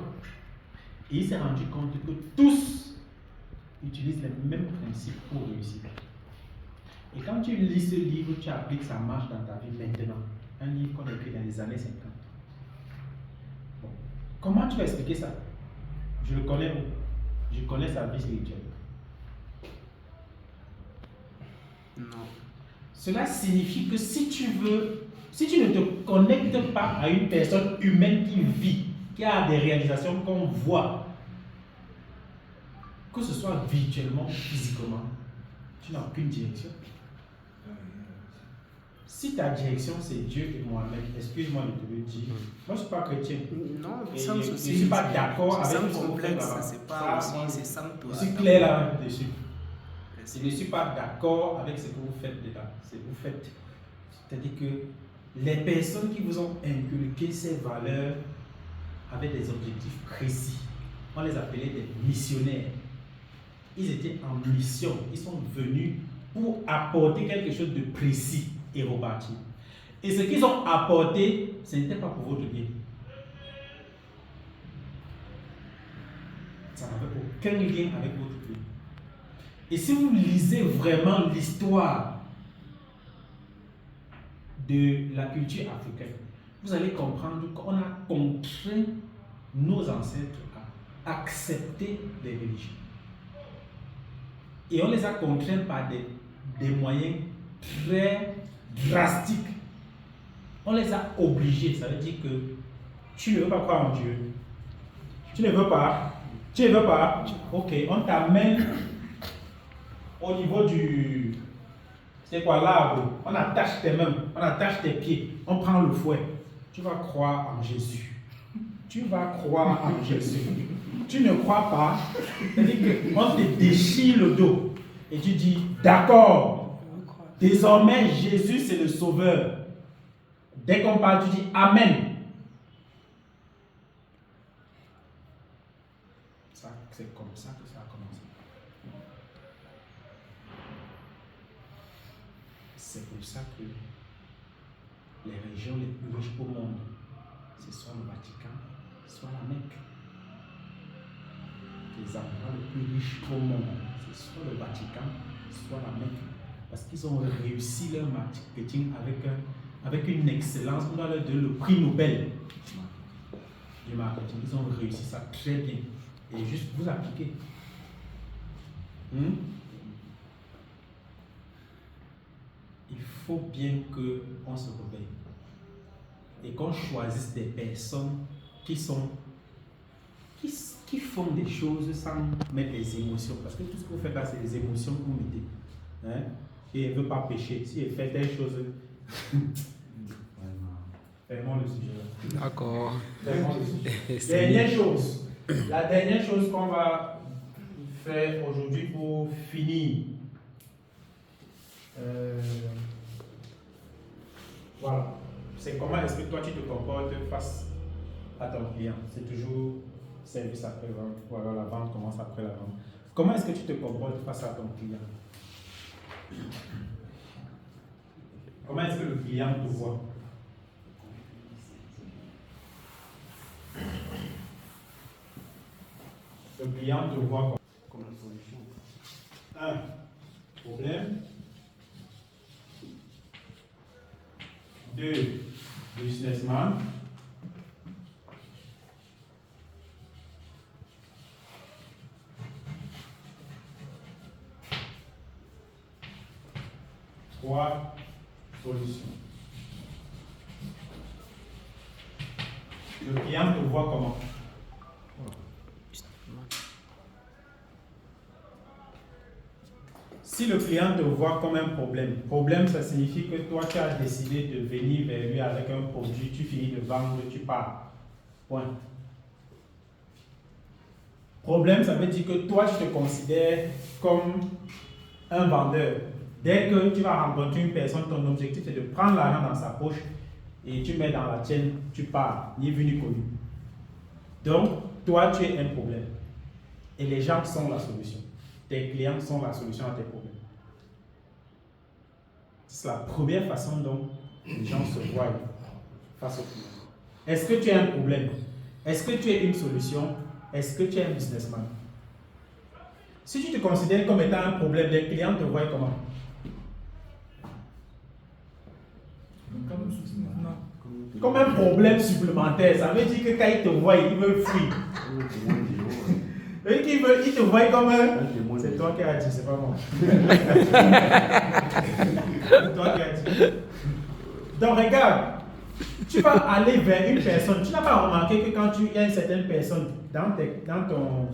Et il s'est rendu compte que tous utilisent les mêmes principes pour réussir. Et quand tu lis ce livre, tu appliques sa marche dans ta vie maintenant. Un livre qu'on a écrit dans les années 50. Bon. Comment tu vas expliquer ça? Je le connais où? Je connais sa vie spirituelle.
Non.
Cela signifie que si tu ne te connectes pas à une personne humaine qui vit, qui a des réalisations qu'on voit, que ce soit virtuellement ou physiquement, tu n'as aucune direction. Si ta direction c'est Dieu et moi-même, excuse-moi de te le dire, moi je ne suis pas chrétien.
Non,
Et
sans
je
souci.
ne suis pas d'accord avec
sans
ce qu'on fait
complexe,
là-bas.
c'est pas
Ça,
aussi, c'est sans toi.
Je suis clair là-dessus.
Merci.
Je ne suis pas d'accord avec ce que vous faites dedans. C'est-à-dire que les personnes qui vous ont inculqué ces valeurs avaient des objectifs précis. On les appelait des missionnaires. Ils étaient en mission. Ils sont venus pour apporter quelque chose de précis et repartir. Et ce qu'ils ont apporté, ce n'était pas pour votre bien. Ça n'avait aucun lien avec votre bien. Et si vous lisez vraiment l'histoire de la culture africaine, vous allez comprendre qu'on a contraint nos ancêtres à accepter des religions. Et on les a contraints par des moyens très drastiques. On les a obligés. Ça veut dire que tu ne veux pas croire en Dieu. Tu ne veux pas. Tu ne veux pas. Ok, on t'amène au niveau du... C'est quoi l'arbre? On attache tes mains, on attache tes pieds, on prend le fouet. Tu vas croire en Jésus. Tu vas croire en Jésus. Tu ne crois pas, c'est-à-dire qu'on te déchire le dos et tu dis d'accord, désormais Jésus c'est le sauveur. Dès qu'on parle, tu dis Amen. C'est comme ça que ça a commencé. C'est pour ça que les régions les plus riches au monde, c'est soit le Vatican, soit la Mecque. Les endroits les plus riches au monde, c'est soit le Vatican, soit la Mecque. Parce qu'ils ont réussi leur marketing avec une excellence. On doit leur donner le prix Nobel du marketing. Ils ont réussi ça très bien. Et juste vous appliquez. Il faut bien qu'on se réveille et qu'on choisisse des personnes qui font des choses sans mettre des émotions. Parce que tout ce que vous faites là, c'est des émotions que vous mettez. Hein? Et elle ne veut pas pécher. Si elle fait telle chose, fermons le sujet.
D'accord.
Fermons le sujet. Dernière chose. La dernière chose qu'on va faire aujourd'hui pour finir. Voilà. C'est comment est-ce que toi tu te comportes face à ton client. C'est toujours service après vente. Voilà, la vente commence après la vente. Comment est-ce que tu te comportes face à ton client? Comment est-ce que le client te voit? Le client te voit comme une solution. 1. Problème. 2. Businessman. 3. Solution. Le client te voit comment? Si le client te voit comme un problème, ça signifie que toi, tu as décidé de venir vers lui avec un produit, tu finis de vendre, tu pars. Point. Problème, ça veut dire que toi, tu te considères comme un vendeur. Dès que tu vas rencontrer une personne, ton objectif est de prendre l'argent dans sa poche et tu mets dans la tienne, tu pars, ni vu ni connu. Donc, toi, tu es un problème. Et les gens sont la solution. Tes clients sont la solution à tes problèmes. C'est la première façon dont les gens se voient face aux clients. Est-ce que tu es un problème? Est-ce que tu es une solution? Est-ce que tu es un businessman? Si tu te considères comme étant un problème, les clients te voient comment? Comme un problème supplémentaire. Ça veut dire que quand ils te voient, ils veulent fuir. Ils te voient comme un... C'est toi qui as dit, c'est pas moi. C'est toi qui as dit. Donc regarde, tu vas aller vers une personne. Tu n'as pas remarqué que quand tu es une certaine personne dans ton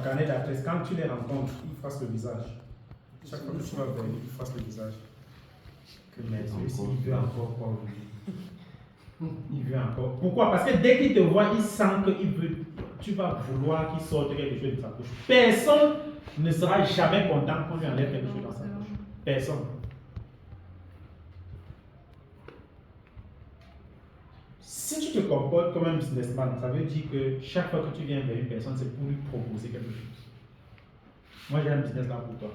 carnet d'adresse, quand tu les rencontres, ils fassent le visage. Chaque fois que tu vas vers lui, ils fassent le visage. Que mes yeux, il veut encore quoi aujourd'hui. Il veut encore. Pourquoi? Parce que dès qu'il te voit, il sent qu'il veut. Tu vas vouloir qu'il sorte quelque chose de sa poche. Personne ne sera jamais content qu'on lui enlève quelque chose dans sa poche. Personne. Si tu te comportes comme un businessman, ça veut dire que chaque fois que tu viens vers une personne, c'est pour lui proposer quelque chose. Moi, j'ai un business là pour toi.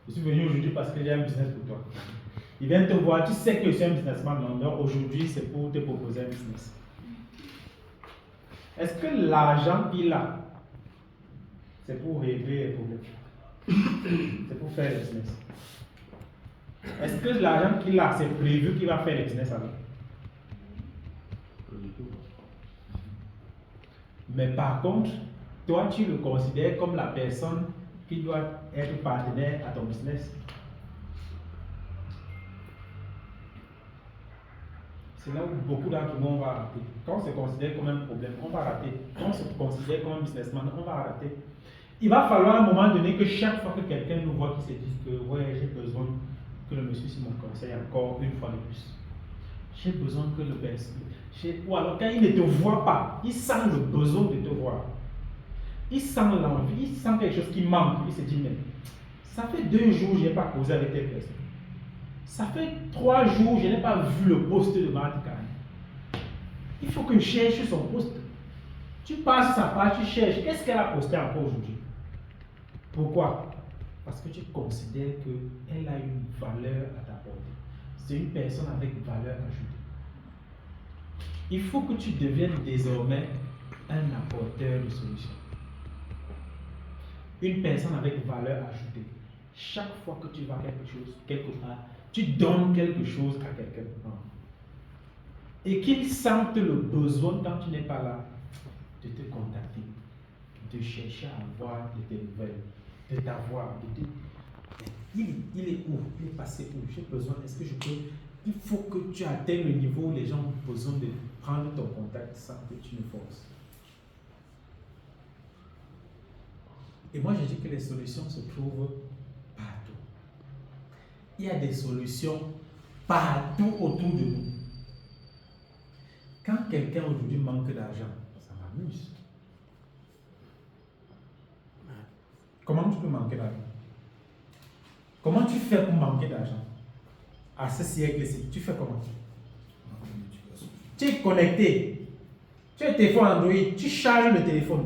Je suis venu aujourd'hui parce que j'ai un business pour toi. Il vient te voir, tu sais que je suis un businessman, donc aujourd'hui, c'est pour te proposer un business. Est-ce que l'argent qu'il a, c'est pour régler les problèmes? C'est pour faire le business. Est-ce que l'argent qu'il a, c'est prévu qu'il va faire le business avec? Mais par contre, toi, tu le considères comme la personne qui doit être partenaire à ton business. C'est là où beaucoup d'entre nous, on va rater. Quand on se considère comme un problème, on va rater. Quand on se considère comme un businessman, on va rater. Il va falloir à un moment donné que chaque fois que quelqu'un nous voit, qu'il se dise que ouais, j'ai besoin que le monsieur me conseille encore une fois de plus. J'ai besoin que le personne. Ou alors quand il ne te voit pas, il sent le besoin de te voir. Il sent l'envie, il sent quelque chose qui manque. Il se dit, mais ça fait 2 jours que je n'ai pas causé avec telle personne. Ça fait 3 jours que je n'ai pas vu le poste de Marthe Kane. Il faut que je cherche son poste. Tu passes sa page, tu cherches. Qu'est-ce qu'elle a posté encore aujourd'hui? Pourquoi? Parce que tu considères qu'elle a une valeur à t'apporter. C'est une personne avec valeur ajoutée. Il faut que tu deviennes désormais un apporteur de solutions. Une personne avec valeur ajoutée. Chaque fois que tu vas quelque part, tu donnes quelque chose à quelqu'un. Et qu'il sente le besoin quand tu n'es pas là de te contacter, de chercher à avoir de tes nouvelles, de t'avoir, il est où? Il est passé où? J'ai besoin, est-ce que je peux? Il faut que tu atteignes le niveau où les gens ont besoin de prendre ton contact sans que tu ne forces. Et moi, je dis que les solutions se trouvent partout. Il y a des solutions partout autour de nous. Quand quelqu'un aujourd'hui manque d'argent, ça m'amuse. Comment tu peux manquer d'argent? Comment tu fais pour manquer d'argent? À ce siècle-ci, tu fais comment? Tu es connecté. Tu as un téléphone Android, tu charges le téléphone.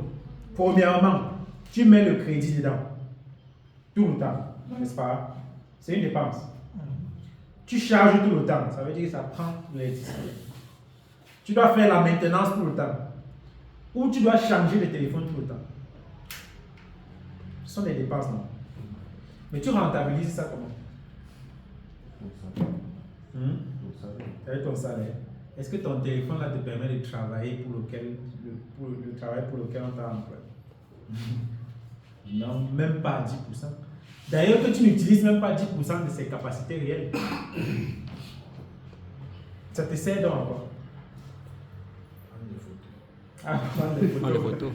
Premièrement, tu mets le crédit dedans. Tout le temps, n'est-ce pas? C'est une dépense. Tu charges tout le temps, ça veut dire que ça prend l'électricité. Tu dois faire la maintenance tout le temps. Ou tu dois changer le téléphone tout le temps. Ce sont des dépenses, non? Mais tu rentabilises ça comment? Avec ton salaire. Est-ce que ton téléphone là te permet de travailler pour le travail pour lequel on t'a employé? Non, même pas à 10%. D'ailleurs, que tu n'utilises même pas 10% de ses capacités réelles. Ça te sert donc encore? Prendre des photos.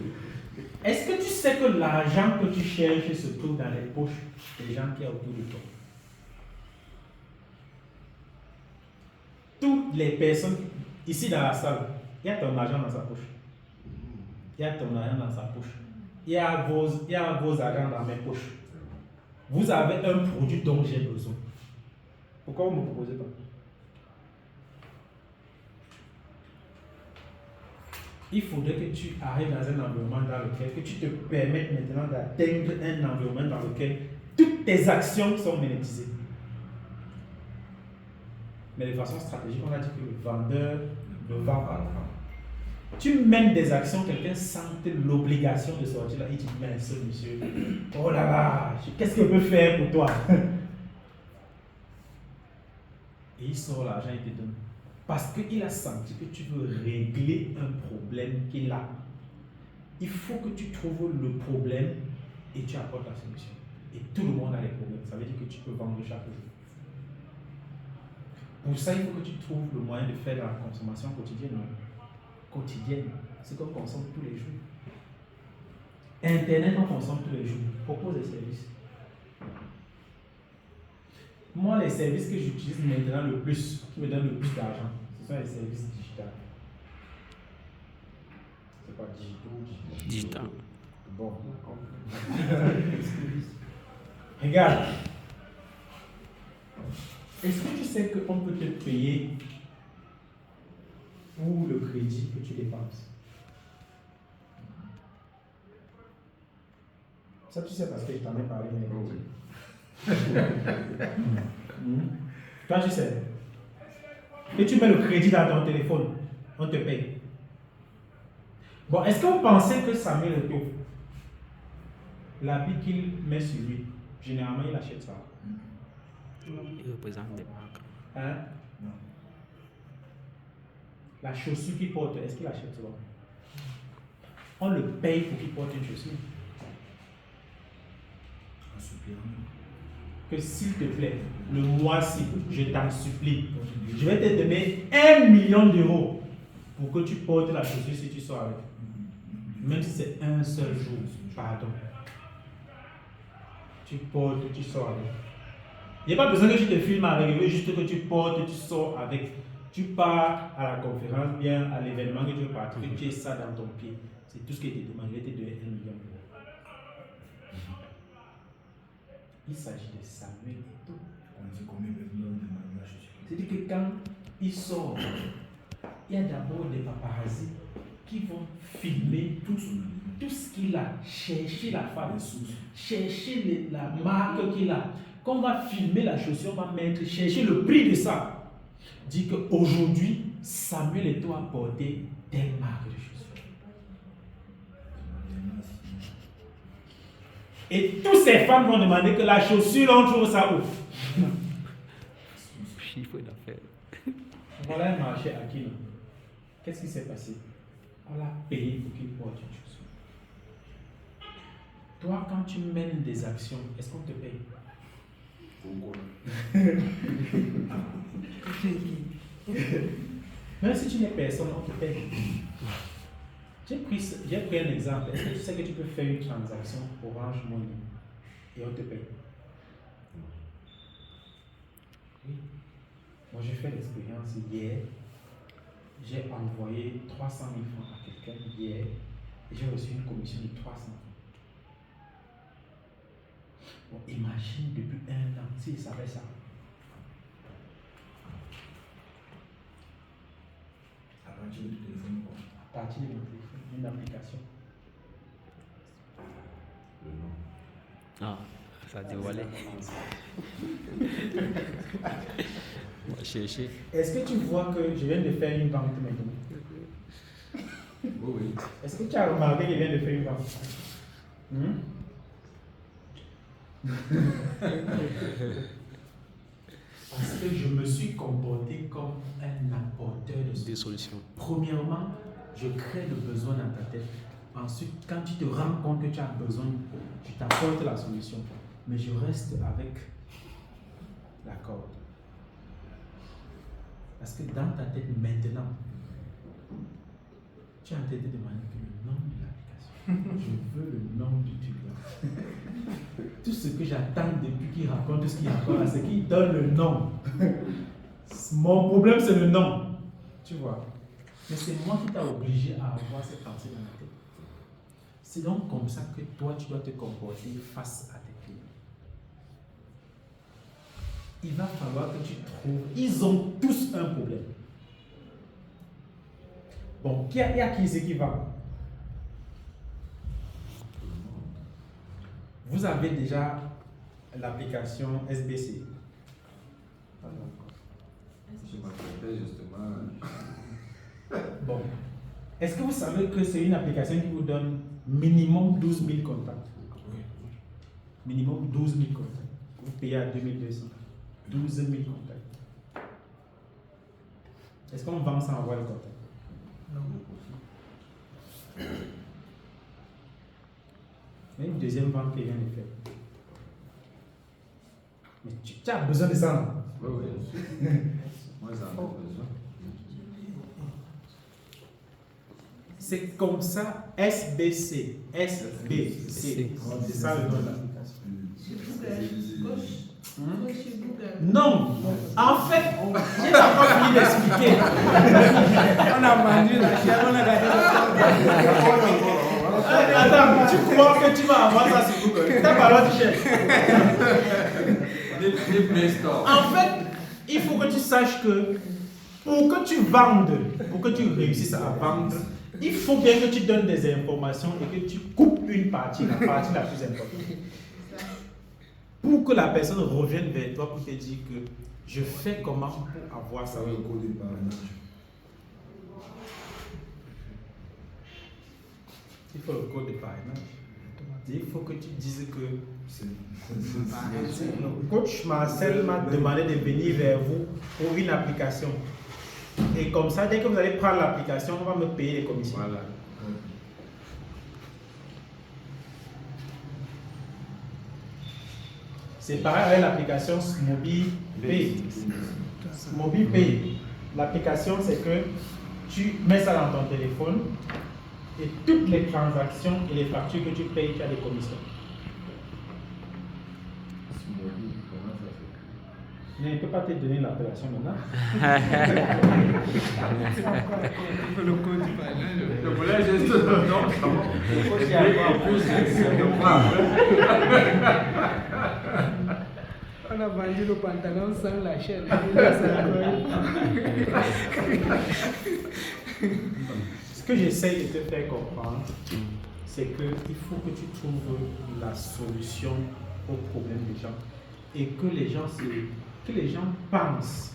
Est-ce que tu sais que l'argent que tu cherches se trouve dans les poches des gens qui sont autour de toi? Toutes les personnes ici dans la salle, il y a ton argent dans sa poche. Il y a ton argent dans sa poche. Il y a vos argent dans mes poches. Vous avez un produit dont j'ai besoin. Pourquoi vous ne me proposez pas? il faudrait que tu arrives dans un environnement dans lequel que tu te permettes maintenant d'atteindre un environnement dans lequel toutes tes actions sont monétisées. Mais de façon stratégique, on a dit que le vendeur ne vend pas. Tu mènes des actions, quelqu'un sent l'obligation de sortir là, il dit mince monsieur, oh là là, qu'est-ce que je peux faire pour toi? Et il sort l'argent et te donne. Parce qu'il a senti que tu veux régler un problème qu'il a. Il faut que tu trouves le problème et tu apportes la solution. Et tout le monde a des problèmes. Ça veut dire que tu peux vendre chaque jour. Pour ça, il faut que tu trouves le moyen de faire de la consommation quotidienne. C'est qu'on consomme tous les jours. Internet, on consomme tous les jours. Propose des services. Moi, les services que j'utilise maintenant le plus, qui me donnent le plus d'argent, ce sont les services digitaux. C'est pas digitaux?
Digital.
Bon. Regarde. Est-ce que tu sais qu'on peut te payer pour le crédit que tu dépenses? Ça, tu sais parce que je t'en ai parlé. Mais...
Oh, oui.
Toi, tu sais. Et tu mets le crédit dans ton téléphone, on te paye. Bon, est-ce que vous pensez que Samuel Eto'o, l'habit qu'il met sur lui, généralement il achète ça?
Il représente des marques.
Hein?
Non.
La chaussure qu'il porte, est-ce qu'il achète ça? On le paye pour qu'il porte une chaussure.
Un soupirant.
Que s'il te plaît, le mois-ci, je t'en supplie, je vais te donner 1 million d'euros pour que tu portes la chaussure si tu sors avec. Même si c'est un seul jour, pardon. Tu portes, tu sors avec. Il n'y a pas besoin que tu te filmes avec, il veut juste que tu portes, tu sors avec. Tu pars à la conférence, bien à l'événement que tu veux partir, que tu aies ça dans ton pied. C'est tout ce qui était demandé, je vais te donner 1 million d'euros. Il s'agit de Samuel Eto'o.
On sait combien de personnes demandent la chaussure.
C'est-à-dire que quand il sort, il y a d'abord des paparazzi qui vont filmer tout ce qu'il a, chercher la femme, chercher la marque qu'il a. Quand on va filmer la chaussure, on va mettre, chercher le prix de ça. Dit qu'aujourd'hui, Samuel Eto'o a porté telle marque de chaussures. Et toutes ces femmes vont demander que la chaussure, on trouve ça où?
Chiffre d'affaires.
Voilà un marché à qui? Qu'est-ce qui s'est passé? On l'a payé pour qu'il porte une chaussure. Toi, quand tu mènes des actions, est-ce qu'on te paye?
Pourquoi?
Même si tu n'es personne, on te paye. J'ai pris un exemple. Est-ce que tu sais que tu peux faire une transaction Orange Money et on te paye? Oui. Moi, j'ai fait l'expérience hier. J'ai envoyé 300 000 francs à quelqu'un hier et j'ai reçu une commission de 300 francs. Bon, imagine depuis 1 an s'il savait ça.
À partir du téléphone, quoi.
À partir de mon téléphone, une application.
Le nom.
Ah, ça a dévoilé. On va chercher.
Est-ce que tu vois que je viens de faire une vente maintenant?
Oui, oui.
Est-ce que tu as remarqué que je viens de faire une vente? Parce que je me suis comporté comme un apporteur de
Des solutions.
Premièrement, je crée le besoin dans ta tête. Ensuite, quand tu te rends compte que tu as besoin, tu t'apportes la solution. Mais je reste avec la corde. Parce que dans ta tête maintenant, tu es en train de demander le nom de l'application. Je veux le nom du truc là. Tout ce que j'attends depuis qu'il raconte tout ce qu'il raconte là, c'est qu'il donne le nom. Mon problème, c'est le nom. Tu vois. Mais c'est moi qui t'ai obligé à avoir cette pensée dans la tête. C'est donc comme ça que toi, tu dois te comporter face à tes clients. Il va falloir que tu trouves. Ils ont tous un problème. Bon, il y a qui c'est qui vend? Vous avez déjà l'application SBC.
Je m'appelle justement.
Bon. Est-ce que vous savez que c'est une application qui vous donne minimum 12 000 contacts?
Oui.
Minimum 12 000 contacts. Vous payez à 2200. 12 000 contacts. Est-ce qu'on vend sans avoir les contacts?
Non.
Il y a une deuxième vente qui vient de faire. Mais tu as besoin de ça, non?
Oui, oui. Moi, j'en ai besoin.
C'est comme ça, SBC. SBC. C'est ça le nom de l'application. Non! En fait, j'ai pas encore fini d'expliquer.
On a vendu la chair, on a gardé
Attends, tu crois que tu vas avoir ça sur Google? T'as pas l'autre cherche. En fait, il faut que tu saches que pour que tu vendes, pour que tu réussisses à vendre, il faut bien que tu donnes des informations et que tu coupes une partie, la partie la plus importante. Pour que la personne revienne vers toi pour te dire que je fais comment pour avoir ça.
Le code de parrainage.
Il faut le code de parrainage. Il faut que tu dises que le coach Marcel m'a demandé de venir vers vous pour une application. Et comme ça, dès que vous allez prendre l'application, on va me payer les commissions.
Voilà.
C'est pareil avec l'application Mobile Pay. Mobile Pay, l'application c'est que tu mets ça dans ton téléphone et toutes les transactions et les factures que tu payes, tu as des commissions. Je ne peux pas te donner l'appellation maintenant.
le code du parrainage.
Le volet juste non.
On a vendu le pantalon sans la chaîne.
Ce que j'essaye de te faire comprendre, c'est qu'il faut que tu trouves la solution au problème des gens et que les gens pensent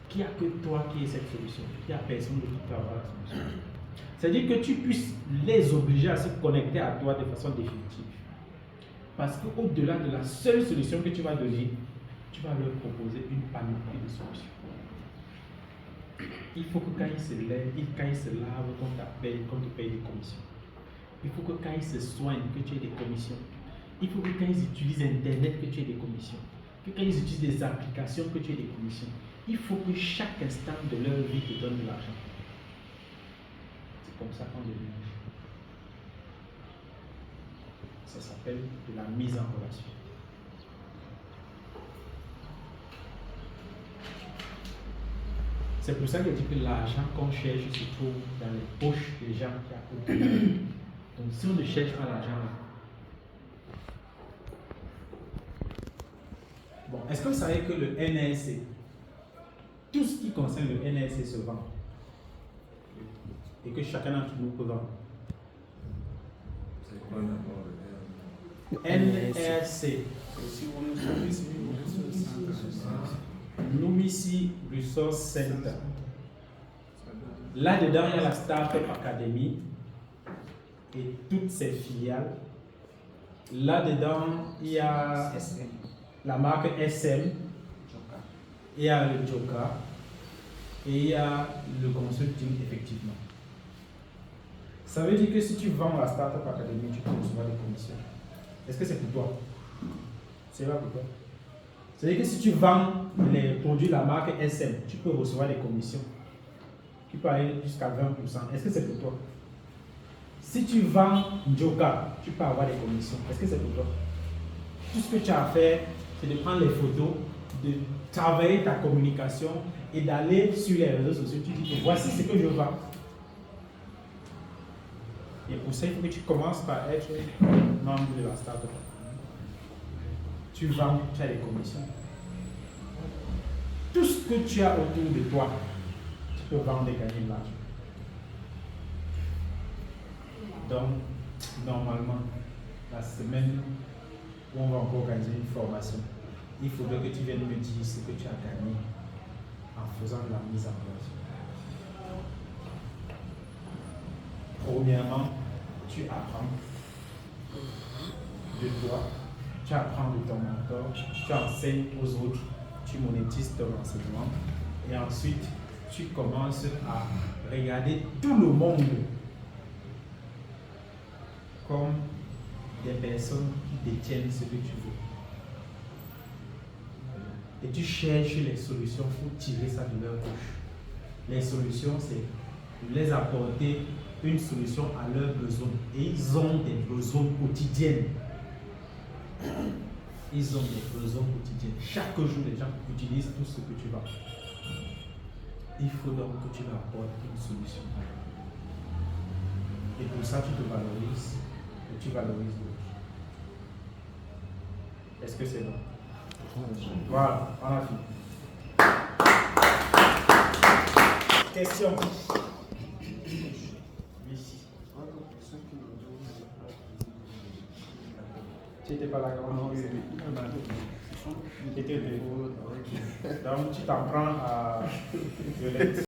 qu'il n'y a que toi qui ai cette solution, qu'il n'y a personne d'autre qui peut avoir la solution. C'est-à-dire que tu puisses les obliger à se connecter à toi de façon définitive. Parce qu'au-delà de la seule solution que tu vas donner, tu vas leur proposer une panoplie de solutions. Il faut que quand ils se lèvent, quand ils se lavent, qu'on t'appelle, qu'on te paye des commissions. Il faut que quand ils se soignent, que tu aies des commissions. Il faut que quand ils utilisent Internet, que tu aies des commissions. Que quand ils utilisent des applications, que tu aies des commissions. Il faut que chaque instant de leur vie te donne de l'argent. C'est comme ça qu'on devient riche. Ça s'appelle de la mise en relation. C'est pour ça que je dis que l'argent qu'on cherche se trouve dans les poches des gens qui ont autour de nous. Donc si on ne cherche pas l'argent là. Bon, est-ce que vous savez que le NRC, tout ce qui concerne le NRC se vend et que chacun d'entre nous peut vendre?
C'est quoi d'abord le
NRC. Numisi Resource Center. Là-dedans, il y a la Startup Academy et toutes ses filiales. Là-dedans, il y a la marque SM, il y a le Joka et il y a le consulting, effectivement. Ça veut dire que si tu vends la Startup Academy, tu peux recevoir des commissions. Est-ce que c'est pour toi? C'est pas pour toi. C'est-à-dire que si tu vends les produits de la marque SM, tu peux recevoir des commissions qui peuvent aller jusqu'à 20%. Est-ce que c'est pour toi? Si tu vends Joka, tu peux avoir des commissions. Est-ce que c'est pour toi? Tout ce que tu as à faire, c'est de prendre les photos, de travailler ta communication et d'aller sur les réseaux sociaux. Tu dis que voici ce que je vends. Et pour ça, il faut que tu commences par être membre de la startup. Tu vends, tu as des commissions. Tout ce que tu as autour de toi, tu peux vendre et gagner de l'argent. Donc, normalement, la semaine où on va encore organiser une formation, il faudrait que tu viennes me dire ce que tu as gagné en faisant la mise en place. Premièrement, tu apprends de toi, tu apprends de ton mentor, tu enseignes aux autres, tu monétises ton enseignement et ensuite tu commences à regarder tout le monde comme des personnes qui détiennent ce que tu veux. Et tu cherches les solutions pour tirer ça de leur poche. Les solutions, c'est de les apporter une solution à leurs besoins. Et ils ont des besoins quotidiens. Ils ont des besoins quotidiens. Chaque jour, les gens utilisent tout ce que tu vas. Il faut donc que tu leur apportes une solution. Et pour ça, tu te valorises et tu valorises d'autres. Est-ce que c'est bon? Voilà, on a fini. Question. Tu n'étais pas là quand on a eu. Donc tu t'en prends à Violette.